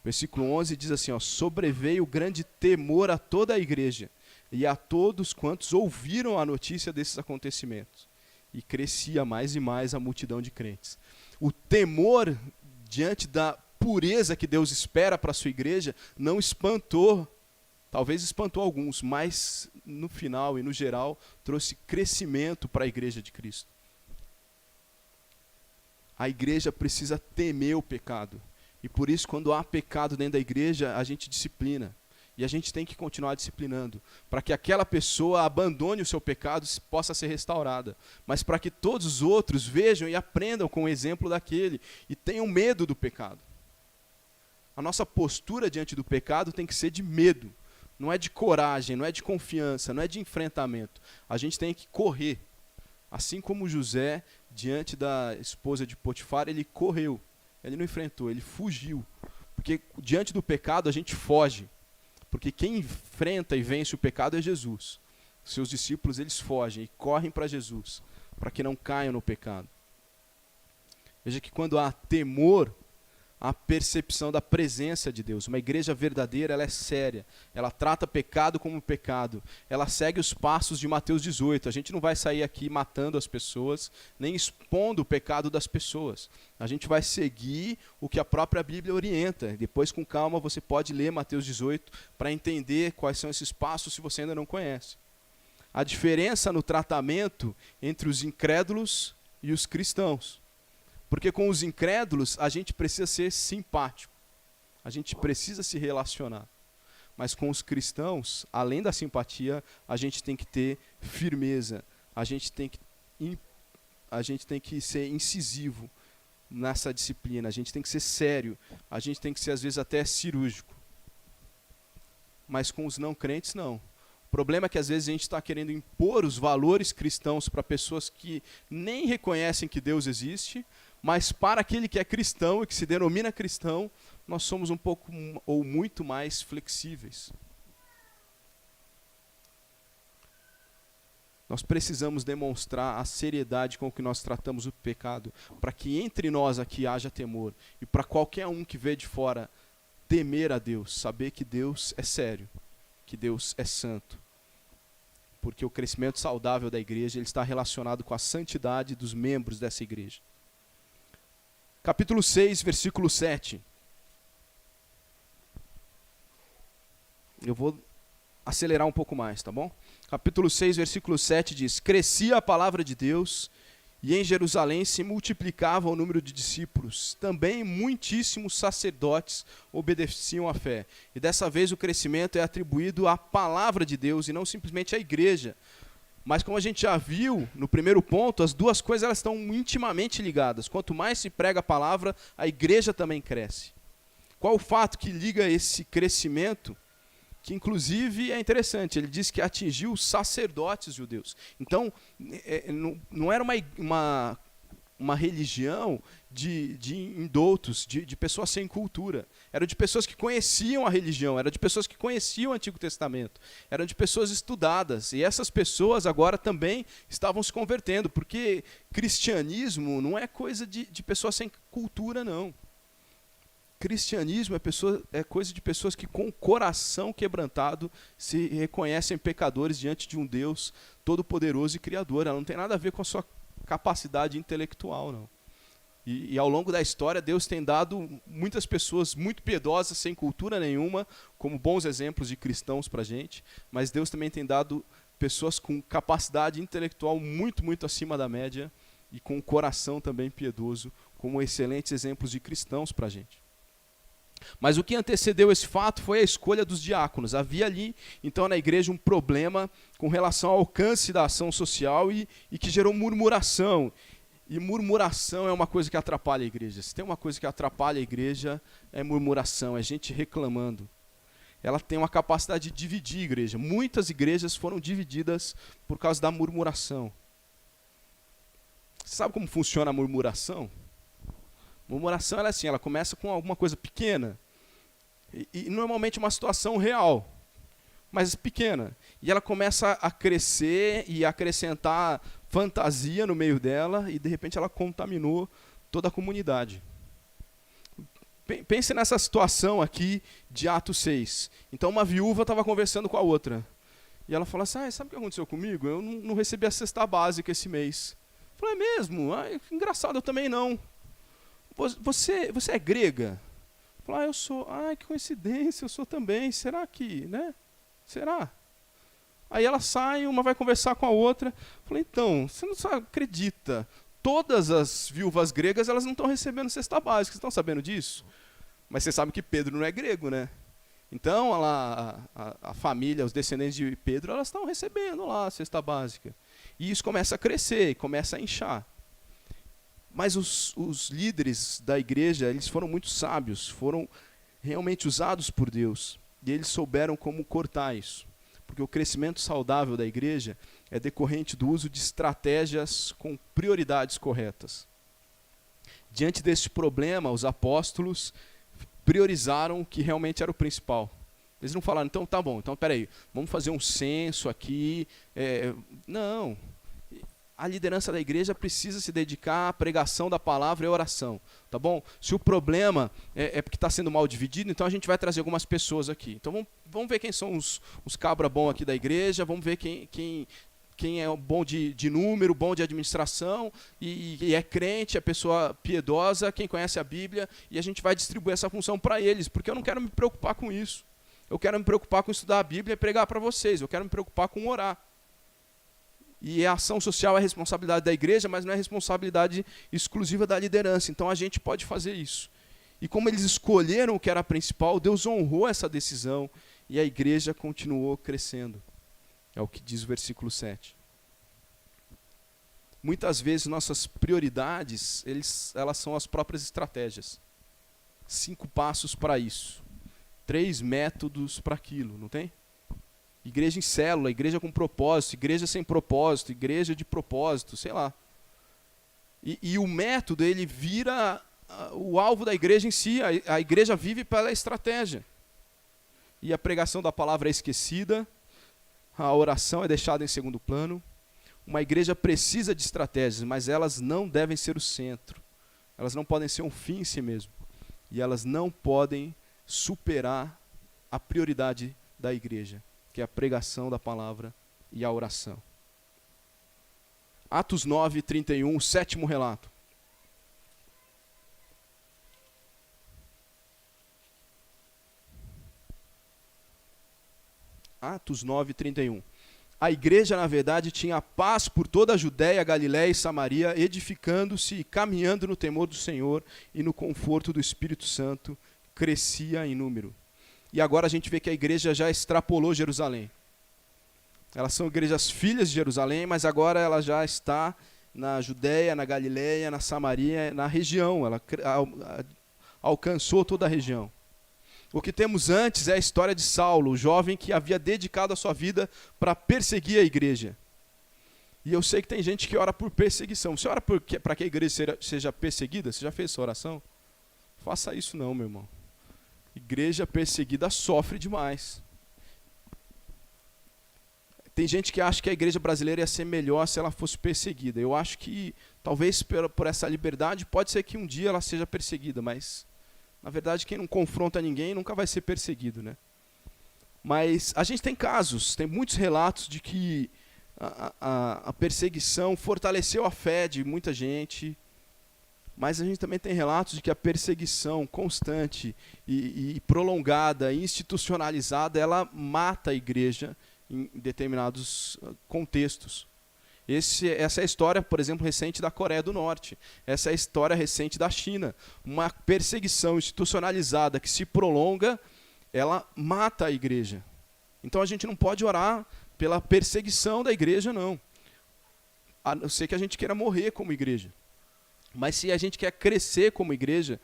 Speaker 1: Versículo 11 diz assim, ó, sobreveio grande temor a toda a igreja e a todos quantos ouviram a notícia desses acontecimentos. E crescia mais e mais a multidão de crentes. O temor diante da pureza que Deus espera para a sua igreja não espantou, talvez espantou alguns, mas no final e no geral trouxe crescimento para a igreja de Cristo. A igreja precisa temer o pecado. E por isso, quando há pecado dentro da igreja, a gente disciplina. E a gente tem que continuar disciplinando, para que aquela pessoa abandone o seu pecado e possa ser restaurada. Mas para que todos os outros vejam e aprendam com o exemplo daquele e tenham medo do pecado. A nossa postura diante do pecado tem que ser de medo. Não é de coragem, não é de confiança, não é de enfrentamento. A gente tem que correr. Assim como José, diante da esposa de Potifar, ele correu. Ele não enfrentou, ele fugiu. Porque diante do pecado a gente foge. Porque quem enfrenta e vence o pecado é Jesus. Seus discípulos, eles fogem e correm para Jesus, para que não caiam no pecado. Veja que quando há temor, há percepção da presença de Deus. Uma igreja verdadeira, ela é séria. Ela trata pecado como pecado. Ela segue os passos de Mateus 18. A gente não vai sair aqui matando as pessoas, nem expondo o pecado das pessoas. A gente vai seguir o que a própria Bíblia orienta. Depois, com calma, você pode ler Mateus 18 para entender quais são esses passos se você ainda não conhece. A diferença no tratamento entre os incrédulos e os cristãos. Porque com os incrédulos a gente precisa ser simpático, a gente precisa se relacionar. Mas com os cristãos, além da simpatia, a gente tem que ter firmeza, a gente tem que ser incisivo nessa disciplina, a gente tem que ser sério, a gente tem que ser às vezes até cirúrgico. Mas com os não crentes, não. O problema é que às vezes a gente está querendo impor os valores cristãos para pessoas que nem reconhecem que Deus existe, mas para aquele que é cristão e que se denomina cristão, nós somos um pouco ou muito mais flexíveis. Nós precisamos demonstrar a seriedade com que nós tratamos o pecado, para que entre nós aqui haja temor, e para qualquer um que vê de fora temer a Deus, saber que Deus é sério, que Deus é santo. Porque o crescimento saudável da igreja ele está relacionado com a santidade dos membros dessa igreja. Capítulo 6, versículo 7. Eu vou acelerar um pouco mais, tá bom? Capítulo 6, versículo 7 diz: crescia a palavra de Deus, e em Jerusalém se multiplicava o número de discípulos. Também muitíssimos sacerdotes obedeciam à fé. E dessa vez o crescimento é atribuído à palavra de Deus, e não simplesmente à igreja. Mas como a gente já viu no primeiro ponto, as duas coisas elas estão intimamente ligadas. Quanto mais se prega a palavra, a igreja também cresce. Qual o fato que liga esse crescimento? Que inclusive é interessante, ele diz que atingiu os sacerdotes judeus. Então, não era uma religião de indoutos, de pessoas sem cultura. Era de pessoas que conheciam a religião, era de pessoas que conheciam o Antigo Testamento, eram de pessoas estudadas. E essas pessoas agora também estavam se convertendo, porque cristianismo não é coisa de pessoas sem cultura, não. Cristianismo é coisa de pessoas que com o coração quebrantado se reconhecem pecadores diante de um Deus todo-poderoso e criador. Ela não tem nada a ver com a sua capacidade intelectual, não. E ao longo da história, Deus tem dado muitas pessoas muito piedosas, sem cultura nenhuma, como bons exemplos de cristãos para a gente, mas Deus também tem dado pessoas com capacidade intelectual muito, muito acima da média e com um coração também piedoso, como excelentes exemplos de cristãos para a gente. Mas o que antecedeu esse fato foi a escolha dos diáconos. Havia ali, então, na igreja um problema com relação ao alcance da ação social e que gerou murmuração. E murmuração é uma coisa que atrapalha a igreja. Se tem uma coisa que atrapalha a igreja, é murmuração, é gente reclamando. Ela tem uma capacidade de dividir a igreja. Muitas igrejas foram divididas por causa da murmuração. Você sabe como funciona a murmuração? Murmuração ela é assim, ela começa com alguma coisa pequena e normalmente uma situação real. mas pequena. E ela começa a crescer e acrescentar fantasia no meio dela, e de repente ela contaminou toda a comunidade. Pense nessa situação aqui de Atos 6. Então uma viúva estava conversando com a outra. E ela falou assim, sabe o que aconteceu comigo? Eu não recebi a cesta básica esse mês. Eu falei, é mesmo? Engraçado, eu também não. Você é grega? Eu falei, eu sou. Que coincidência, eu sou também. Será que, né? Será? Aí ela sai, uma vai conversar com a outra. Eu falei, então, você não acredita. Todas as viúvas gregas, elas não estão recebendo cesta básica. Vocês estão sabendo disso? Mas você sabe que Pedro não é grego, né? Então, a família, os descendentes de Pedro, elas estão recebendo lá a cesta básica. E isso começa a crescer, começa a inchar. Mas os líderes da igreja, eles foram muito sábios, foram realmente usados por Deus. E eles souberam como cortar isso. Porque o crescimento saudável da igreja é decorrente do uso de estratégias com prioridades corretas. Diante deste problema, os apóstolos priorizaram o que realmente era o principal. Eles não falaram, então tá bom, então peraí, vamos fazer um censo aqui. Não. A liderança da igreja precisa se dedicar à pregação da palavra e à oração, tá bom? Se o problema é porque está sendo mal dividido, então a gente vai trazer algumas pessoas aqui. Então vamos ver quem são os cabra bom aqui da igreja, vamos ver quem é bom de número, bom de administração, e é crente, é pessoa piedosa, quem conhece a Bíblia, e a gente vai distribuir essa função para eles, porque eu não quero me preocupar com isso. Eu quero me preocupar com estudar a Bíblia e pregar para vocês, eu quero me preocupar com orar. E a ação social é responsabilidade da igreja, mas não é responsabilidade exclusiva da liderança. Então a gente pode fazer isso. E como eles escolheram o que era principal, Deus honrou essa decisão e a igreja continuou crescendo. É o que diz o versículo 7. Muitas vezes nossas prioridades, elas são as próprias estratégias. 5 passos para isso. 3 métodos para aquilo, não tem? Igreja em célula, igreja com propósito, igreja sem propósito, igreja de propósito, sei lá. E o método, ele vira o alvo da igreja em si. A igreja vive pela estratégia. E a pregação da palavra é esquecida, a oração é deixada em segundo plano. Uma igreja precisa de estratégias, mas elas não devem ser o centro. Elas não podem ser um fim em si mesmo. E elas não podem superar a prioridade da igreja, que é a pregação da palavra e a oração. Atos 9, 31, o 7º relato. Atos 9, 31. A igreja, na verdade, tinha paz por toda a Judéia, Galiléia e Samaria, edificando-se e caminhando no temor do Senhor e no conforto do Espírito Santo, crescia em número. E agora a gente vê que a igreja já extrapolou Jerusalém. Elas são igrejas filhas de Jerusalém, mas agora ela já está na Judéia, na Galiléia, na Samaria, na região. Ela alcançou toda a região. O que temos antes é a história de Saulo, o jovem que havia dedicado a sua vida para perseguir a igreja. E eu sei que tem gente que ora por perseguição. Você ora para que a igreja seja perseguida? Você já fez essa oração? Faça isso não, meu irmão. Igreja perseguida sofre demais. Tem gente que acha que a igreja brasileira ia ser melhor se ela fosse perseguida. Eu acho que, talvez por essa liberdade, pode ser que um dia ela seja perseguida, mas, na verdade, quem não confronta ninguém nunca vai ser perseguido, né? Mas a gente tem casos, tem muitos relatos de que a perseguição fortaleceu a fé de muita gente, mas a gente também tem relatos de que a perseguição constante e prolongada, institucionalizada, ela mata a igreja em determinados contextos. Essa é a história, por exemplo, recente da Coreia do Norte. Essa é a história recente da China. Uma perseguição institucionalizada que se prolonga, ela mata a igreja. Então a gente não pode orar pela perseguição da igreja, não. A não ser que a gente queira morrer como igreja. Mas se a gente quer crescer como igreja,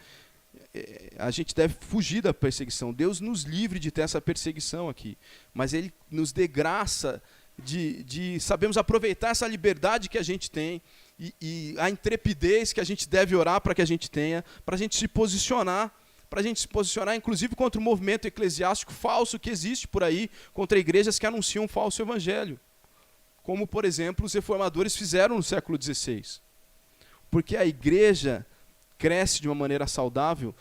Speaker 1: a gente deve fugir da perseguição. Deus nos livre de ter essa perseguição aqui. Mas Ele nos dê graça de sabermos aproveitar essa liberdade que a gente tem e a intrepidez que a gente deve orar para que a gente tenha, para a gente se posicionar para a gente se posicionar, inclusive, contra o movimento eclesiástico falso que existe por aí, contra igrejas que anunciam um falso evangelho. Como, por exemplo, os reformadores fizeram no século XVI. Porque a igreja cresce de uma maneira saudável,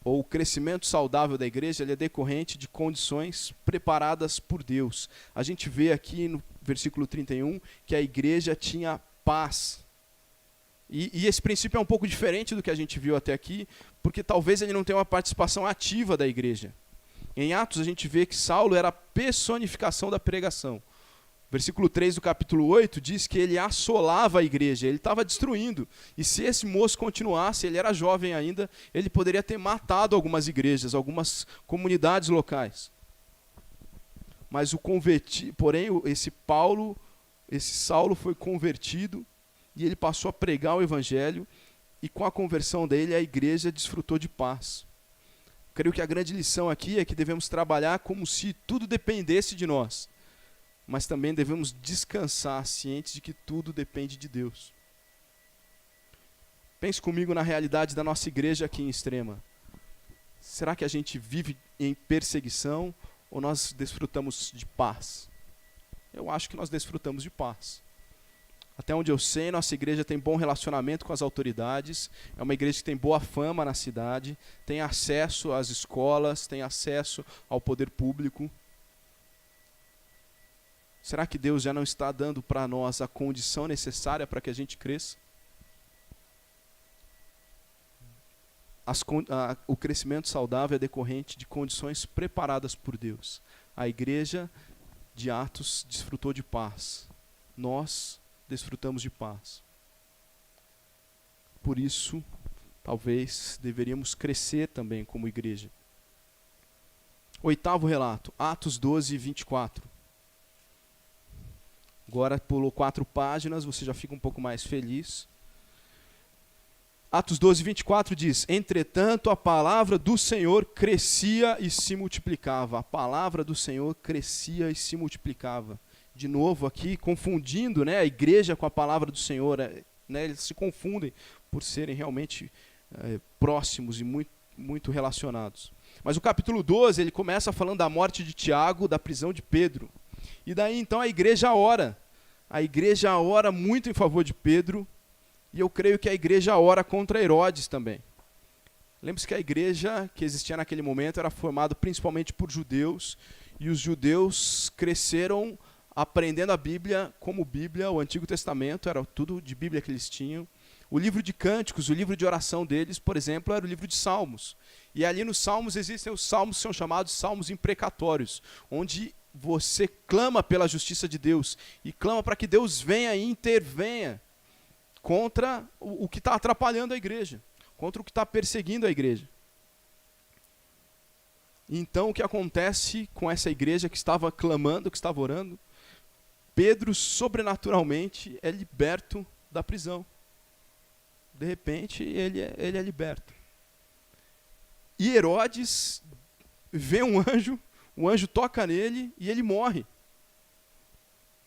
Speaker 1: ou o crescimento saudável da igreja ele é decorrente de condições preparadas por Deus. A gente vê aqui no versículo 31 que a igreja tinha paz. E esse princípio é um pouco diferente do que a gente viu até aqui, porque talvez ele não tenha uma participação ativa da igreja. Em Atos a gente vê que Saulo era a personificação da pregação. Versículo 3 do capítulo 8 diz que ele assolava a igreja, ele estava destruindo. E se esse moço continuasse, ele era jovem ainda, ele poderia ter matado algumas igrejas, algumas comunidades locais. Mas porém, esse Saulo foi convertido e ele passou a pregar o evangelho e com a conversão dele a igreja desfrutou de paz. Creio que a grande lição aqui é que devemos trabalhar como se tudo dependesse de nós. Mas também devemos descansar cientes de que tudo depende de Deus. Pense comigo na realidade da nossa igreja aqui em Extrema. Será que a gente vive em perseguição ou nós desfrutamos de paz? Eu acho que nós desfrutamos de paz. Até onde eu sei, nossa igreja tem bom relacionamento com as autoridades, é uma igreja que tem boa fama na cidade, tem acesso às escolas, tem acesso ao poder público. Será que Deus já não está dando para nós a condição necessária para que a gente cresça? O crescimento saudável é decorrente de condições preparadas por Deus. A igreja de Atos desfrutou de paz. Nós desfrutamos de paz. Por isso, talvez deveríamos crescer também como igreja. Oitavo relato, Atos 12, 24. Agora pulou 4 páginas, você já fica um pouco mais feliz. Atos 12, 24 diz: entretanto, a palavra do Senhor crescia e se multiplicava. A palavra do Senhor crescia e se multiplicava. De novo aqui, confundindo, né, a igreja com a palavra do Senhor. Né, eles se confundem por serem realmente próximos e muito, muito relacionados. Mas o capítulo 12, ele começa falando da morte de Tiago, da prisão de Pedro. E daí então a igreja ora. A igreja ora muito em favor de Pedro. E eu creio que a igreja ora contra Herodes também. Lembre-se que a igreja que existia naquele momento era formada principalmente por judeus. E os judeus cresceram aprendendo a Bíblia como Bíblia, o Antigo Testamento, era tudo de Bíblia que eles tinham. O livro de cânticos, o livro de oração deles, por exemplo, era o livro de Salmos. E ali nos Salmos existem os salmos que são chamados salmos imprecatórios, onde você clama pela justiça de Deus e clama para que Deus venha e intervenha contra o que está atrapalhando a igreja, contra o que está perseguindo a igreja. Então, o que acontece com essa igreja que estava clamando, que estava orando? Pedro, sobrenaturalmente, é liberto da prisão. De repente, ele é liberto. E Herodes vê um anjo, o anjo toca nele e ele morre.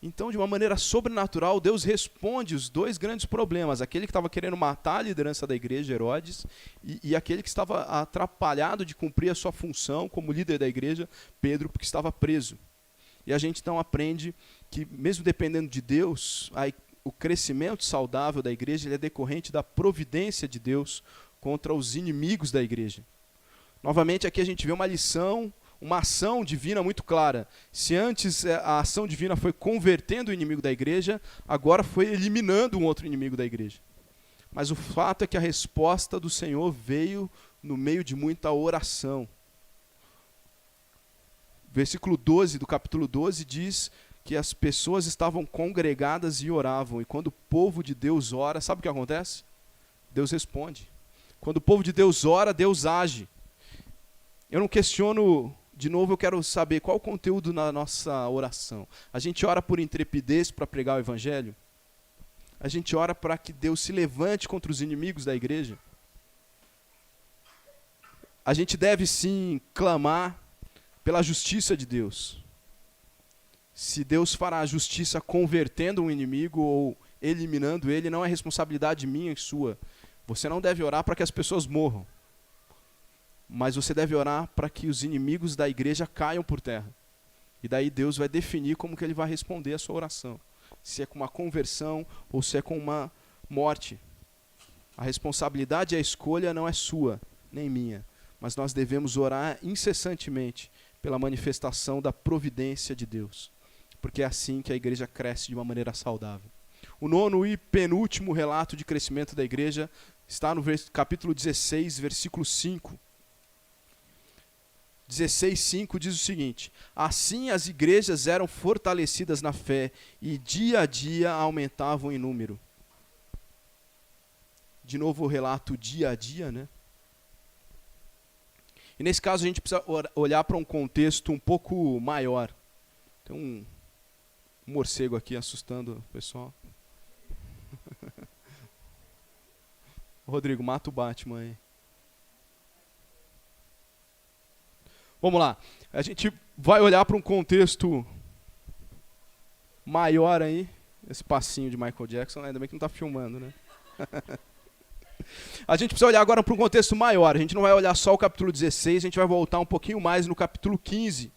Speaker 1: Então, de uma maneira sobrenatural, Deus responde os 2 grandes problemas. Aquele que estava querendo matar a liderança da igreja, Herodes, e aquele que estava atrapalhado de cumprir a sua função como líder da igreja, Pedro, porque estava preso. E a gente então aprende que, mesmo dependendo de Deus, o crescimento saudável da igreja ele é decorrente da providência de Deus contra os inimigos da igreja. Novamente, aqui a gente vê uma lição, uma ação divina muito clara. Se antes a ação divina foi convertendo o inimigo da igreja, agora foi eliminando um outro inimigo da igreja. Mas o fato é que a resposta do Senhor veio no meio de muita oração. Versículo 12 do capítulo 12 diz que as pessoas estavam congregadas e oravam. E quando o povo de Deus ora, sabe o que acontece? Deus responde. Quando o povo de Deus ora, Deus age. Eu não questiono, de novo eu quero saber qual o conteúdo na nossa oração. A gente ora por intrepidez para pregar o evangelho? A gente ora para que Deus se levante contra os inimigos da igreja? A gente deve sim clamar pela justiça de Deus. Se Deus fará a justiça convertendo um inimigo ou eliminando ele, não é responsabilidade minha e sua. Você não deve orar para que as pessoas morram. mas você deve orar para que os inimigos da igreja caiam por terra. E daí Deus vai definir como que ele vai responder a sua oração. Se é com uma conversão ou se é com uma morte. A responsabilidade e a escolha não é sua, nem minha. Mas nós devemos orar incessantemente pela manifestação da providência de Deus. Porque é assim que a igreja cresce de uma maneira saudável. O nono e penúltimo relato de crescimento da igreja está no capítulo 16, versículo 5. 16:5 diz o seguinte: assim as igrejas eram fortalecidas na fé e dia a dia aumentavam em número. De novo o relato dia a dia, né? E nesse caso a gente precisa olhar para um contexto um pouco maior. Tem um morcego aqui assustando o pessoal. Rodrigo, mata o Batman aí. Vamos lá. A gente vai olhar para um contexto maior aí. Esse passinho de Michael Jackson, ainda bem que não está filmando, né? A gente precisa olhar agora para um contexto maior. A gente não vai olhar só o capítulo 16, a gente vai voltar um pouquinho mais no capítulo 15.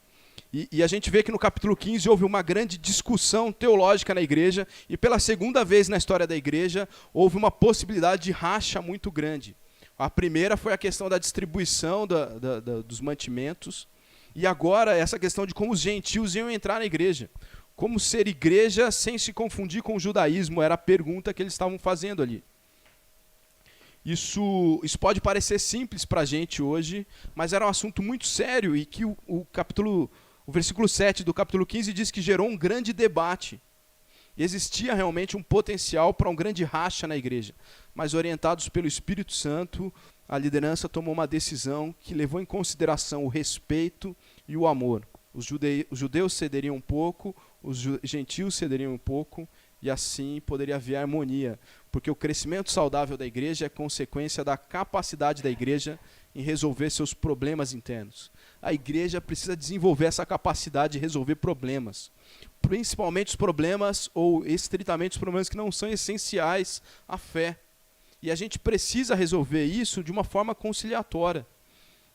Speaker 1: E a gente vê que no capítulo 15 houve uma grande discussão teológica na igreja, e pela segunda vez na história da igreja, houve uma possibilidade de racha muito grande. A primeira foi a questão da distribuição dos mantimentos, e agora essa questão de como os gentios iam entrar na igreja. Como ser igreja sem se confundir com o judaísmo, era a pergunta que eles estavam fazendo ali. Isso pode parecer simples para a gente hoje, mas era um assunto muito sério e que o versículo 7 do capítulo 15 diz que gerou um grande debate. E existia realmente um potencial para um grande racha na igreja. Mas orientados pelo Espírito Santo, a liderança tomou uma decisão que levou em consideração o respeito e o amor. Os judeus cederiam um pouco, os gentios cederiam um pouco, e assim poderia haver harmonia. Porque o crescimento saudável da igreja é consequência da capacidade da igreja em resolver seus problemas internos. A igreja precisa desenvolver essa capacidade de resolver problemas. Principalmente os problemas, ou estritamente os problemas que não são essenciais à fé. E a gente precisa resolver isso de uma forma conciliatória.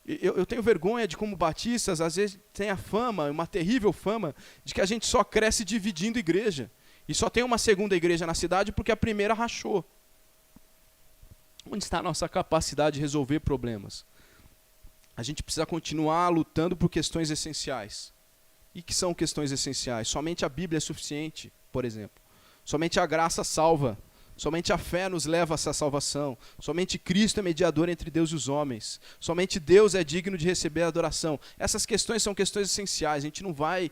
Speaker 1: Eu tenho vergonha de como batistas, às vezes, tem a fama, uma terrível fama, de que a gente só cresce dividindo igreja. E só tem uma segunda igreja na cidade porque a primeira rachou. Onde está a nossa capacidade de resolver problemas? A gente precisa continuar lutando por questões essenciais. E que são questões essenciais? Somente a Bíblia é suficiente, por exemplo. Somente a graça salva. Somente a fé nos leva a essa salvação. Somente Cristo é mediador entre Deus e os homens. Somente Deus é digno de receber a adoração. Essas questões são questões essenciais. A gente não vai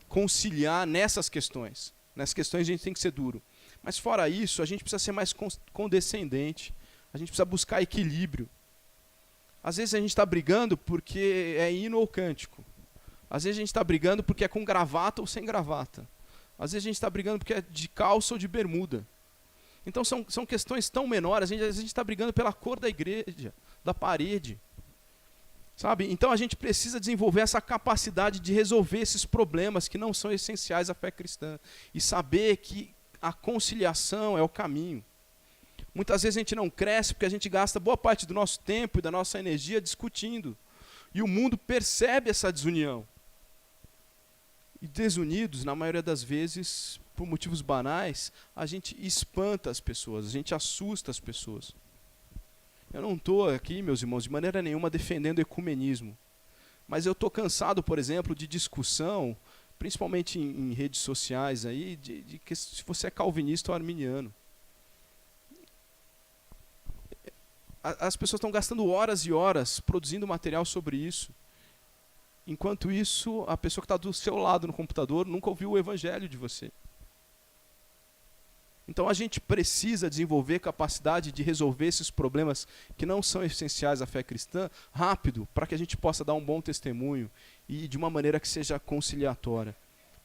Speaker 1: conciliar nessas questões. Nessas questões a gente tem que ser duro. Mas fora isso, a gente precisa ser mais condescendente. A gente precisa buscar equilíbrio. Às vezes a gente está brigando porque é hino ou cântico. Às vezes a gente está brigando porque é com gravata ou sem gravata. Às vezes a gente está brigando porque é de calça ou de bermuda. Então são questões tão menores. Às vezes a gente está brigando pela cor da igreja, da parede. Sabe? Então a gente precisa desenvolver essa capacidade de resolver esses problemas que não são essenciais à fé cristã. E saber que a conciliação é o caminho. Muitas vezes a gente não cresce porque a gente gasta boa parte do nosso tempo e da nossa energia discutindo. E o mundo percebe essa desunião. E desunidos, na maioria das vezes, por motivos banais, a gente espanta as pessoas, a gente assusta as pessoas. Eu não estou aqui, meus irmãos, de maneira nenhuma defendendo o ecumenismo. Mas eu estou cansado, por exemplo, de discussão, principalmente em redes sociais, aí, de que se você é calvinista ou arminiano. As pessoas estão gastando horas e horas produzindo material sobre isso. Enquanto isso, a pessoa que está do seu lado no computador nunca ouviu o evangelho de você. Então a gente precisa desenvolver capacidade de resolver esses problemas que não são essenciais à fé cristã rápido, para que a gente possa dar um bom testemunho e de uma maneira que seja conciliatória.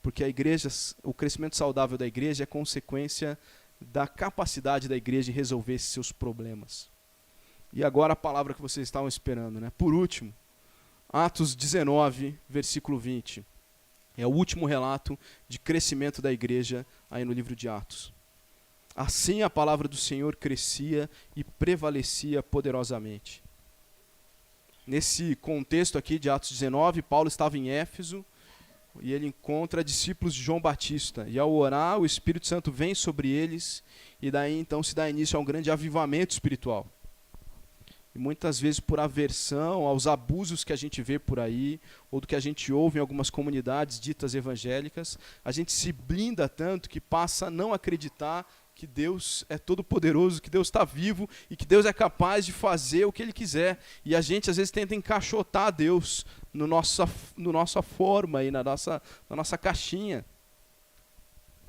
Speaker 1: Porque a igreja, o crescimento saudável da igreja é consequência da capacidade da igreja em resolver esses seus problemas. E agora a palavra que vocês estavam esperando, né? Por último, Atos 19, versículo 20. É o último relato de crescimento da igreja aí no livro de Atos. Assim a palavra do Senhor crescia e prevalecia poderosamente. Nesse contexto aqui de Atos 19, Paulo estava em Éfeso e ele encontra discípulos de João Batista. E ao orar, o Espírito Santo vem sobre eles e daí então se dá início a um grande avivamento espiritual. E muitas vezes por aversão aos abusos que a gente vê por aí, ou do que a gente ouve em algumas comunidades ditas evangélicas, a gente se blinda tanto que passa a não acreditar que Deus é todo poderoso, que Deus está vivo e que Deus é capaz de fazer o que Ele quiser. E a gente às vezes tenta encaixotar Deus no nossa forma e na nossa caixinha.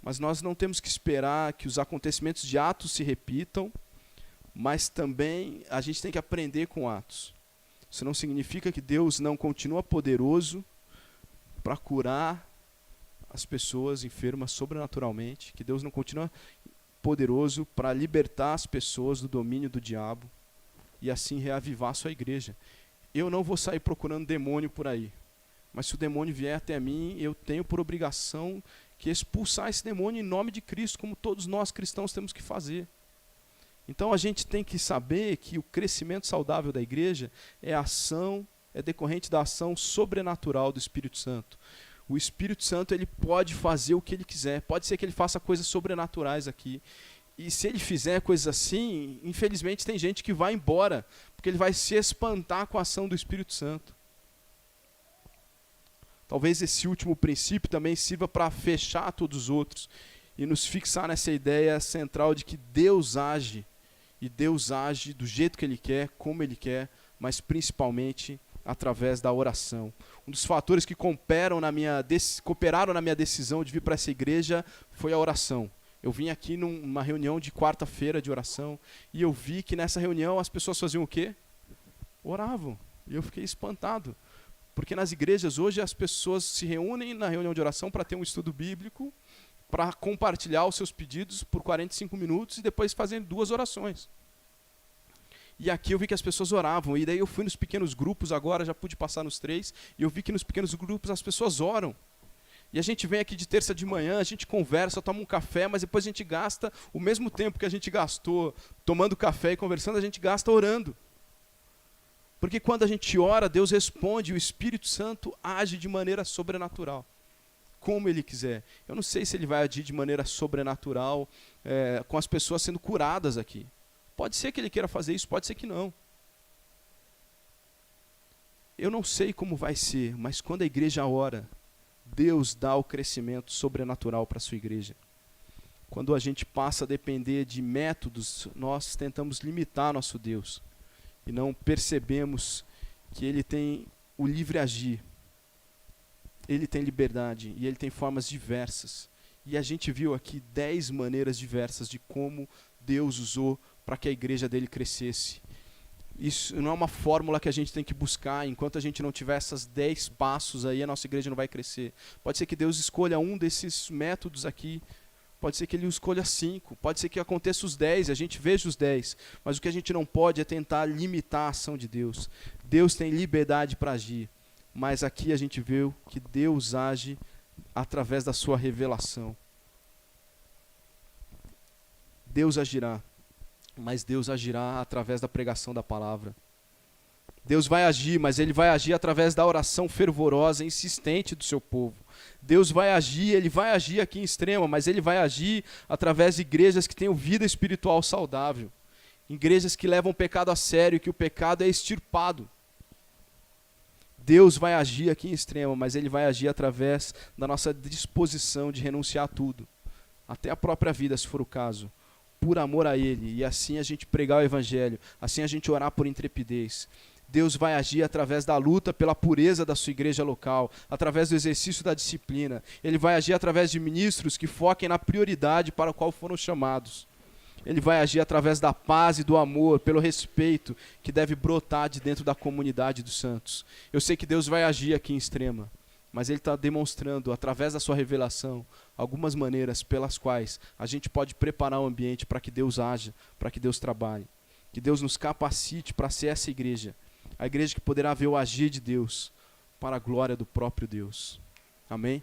Speaker 1: Mas nós não temos que esperar que os acontecimentos de Atos se repitam, mas também a gente tem que aprender com Atos. Isso não significa que Deus não continua poderoso para curar as pessoas enfermas sobrenaturalmente, que Deus não continua poderoso para libertar as pessoas do domínio do diabo e assim reavivar a sua igreja. Eu não vou sair procurando demônio por aí, mas se o demônio vier até mim, eu tenho por obrigação que expulsar esse demônio em nome de Cristo, como todos nós cristãos temos que fazer. Então a gente tem que saber que o crescimento saudável da igreja é decorrente da ação sobrenatural do Espírito Santo. O Espírito Santo ele pode fazer o que ele quiser, pode ser que ele faça coisas sobrenaturais aqui. E se ele fizer coisas assim, infelizmente tem gente que vai embora, porque ele vai se espantar com a ação do Espírito Santo. Talvez esse último princípio também sirva para fechar todos os outros e nos fixar nessa ideia central de que Deus age, e Deus age do jeito que Ele quer, como Ele quer, mas principalmente através da oração. Um dos fatores que cooperaram na minha decisão de vir para essa igreja foi a oração. Eu vim aqui numa reunião de quarta-feira de oração e eu vi que nessa reunião as pessoas faziam o quê? Oravam. E eu fiquei espantado. Porque nas igrejas hoje as pessoas se reúnem na reunião de oração para ter um estudo bíblico, para compartilhar os seus pedidos por 45 minutos e depois fazem 2 orações. E aqui eu vi que as pessoas oravam, e daí eu fui nos pequenos grupos agora, já pude passar nos 3, e eu vi que nos pequenos grupos as pessoas oram. E a gente vem aqui de terça de manhã, a gente conversa, toma um café, mas depois a gente gasta o mesmo tempo que a gente gastou tomando café e conversando, a gente gasta orando. Porque quando a gente ora, Deus responde, e o Espírito Santo age de maneira sobrenatural, como Ele quiser. Eu não sei se Ele vai agir de maneira sobrenatural, com as pessoas sendo curadas aqui. Pode ser que Ele queira fazer isso, pode ser que não. Eu não sei como vai ser, mas quando a igreja ora, Deus dá o crescimento sobrenatural para a sua igreja. Quando a gente passa a depender de métodos, nós tentamos limitar nosso Deus. E não percebemos que Ele tem o livre agir. Ele tem liberdade e Ele tem formas diversas. E a gente viu aqui 10 maneiras diversas de como Deus usou para que a igreja dele crescesse. Isso não é uma fórmula que a gente tem que buscar. Enquanto a gente não tiver essas 10 passos aí, a nossa igreja não vai crescer. Pode ser que Deus escolha um desses métodos aqui. Pode ser que Ele escolha 5. Pode ser que aconteça os 10 e a gente veja os 10. Mas o que a gente não pode é tentar limitar a ação de Deus. Deus tem liberdade para agir. Mas aqui a gente vê que Deus age através da sua revelação. Deus agirá. Mas Deus agirá através da pregação da palavra. Deus vai agir, mas Ele vai agir através da oração fervorosa e insistente do seu povo. Deus vai agir, Ele vai agir aqui em Extrema, mas Ele vai agir através de igrejas que tenham vida espiritual saudável. Igrejas que levam o pecado a sério, que o pecado é extirpado. Deus vai agir aqui em Extrema, mas Ele vai agir através da nossa disposição de renunciar a tudo. Até a própria vida, se for o caso. Por amor a Ele, e assim a gente pregar o Evangelho, assim a gente orar por intrepidez. Deus vai agir através da luta pela pureza da sua igreja local, através do exercício da disciplina. Ele vai agir através de ministros que foquem na prioridade para a qual foram chamados. Ele vai agir através da paz e do amor, pelo respeito que deve brotar de dentro da comunidade dos santos. Eu sei que Deus vai agir aqui em Extrema, mas Ele está demonstrando, através da sua revelação, algumas maneiras pelas quais a gente pode preparar o ambiente para que Deus haja, para que Deus trabalhe. Que Deus nos capacite para ser essa igreja, a igreja que poderá ver o agir de Deus para a glória do próprio Deus. Amém?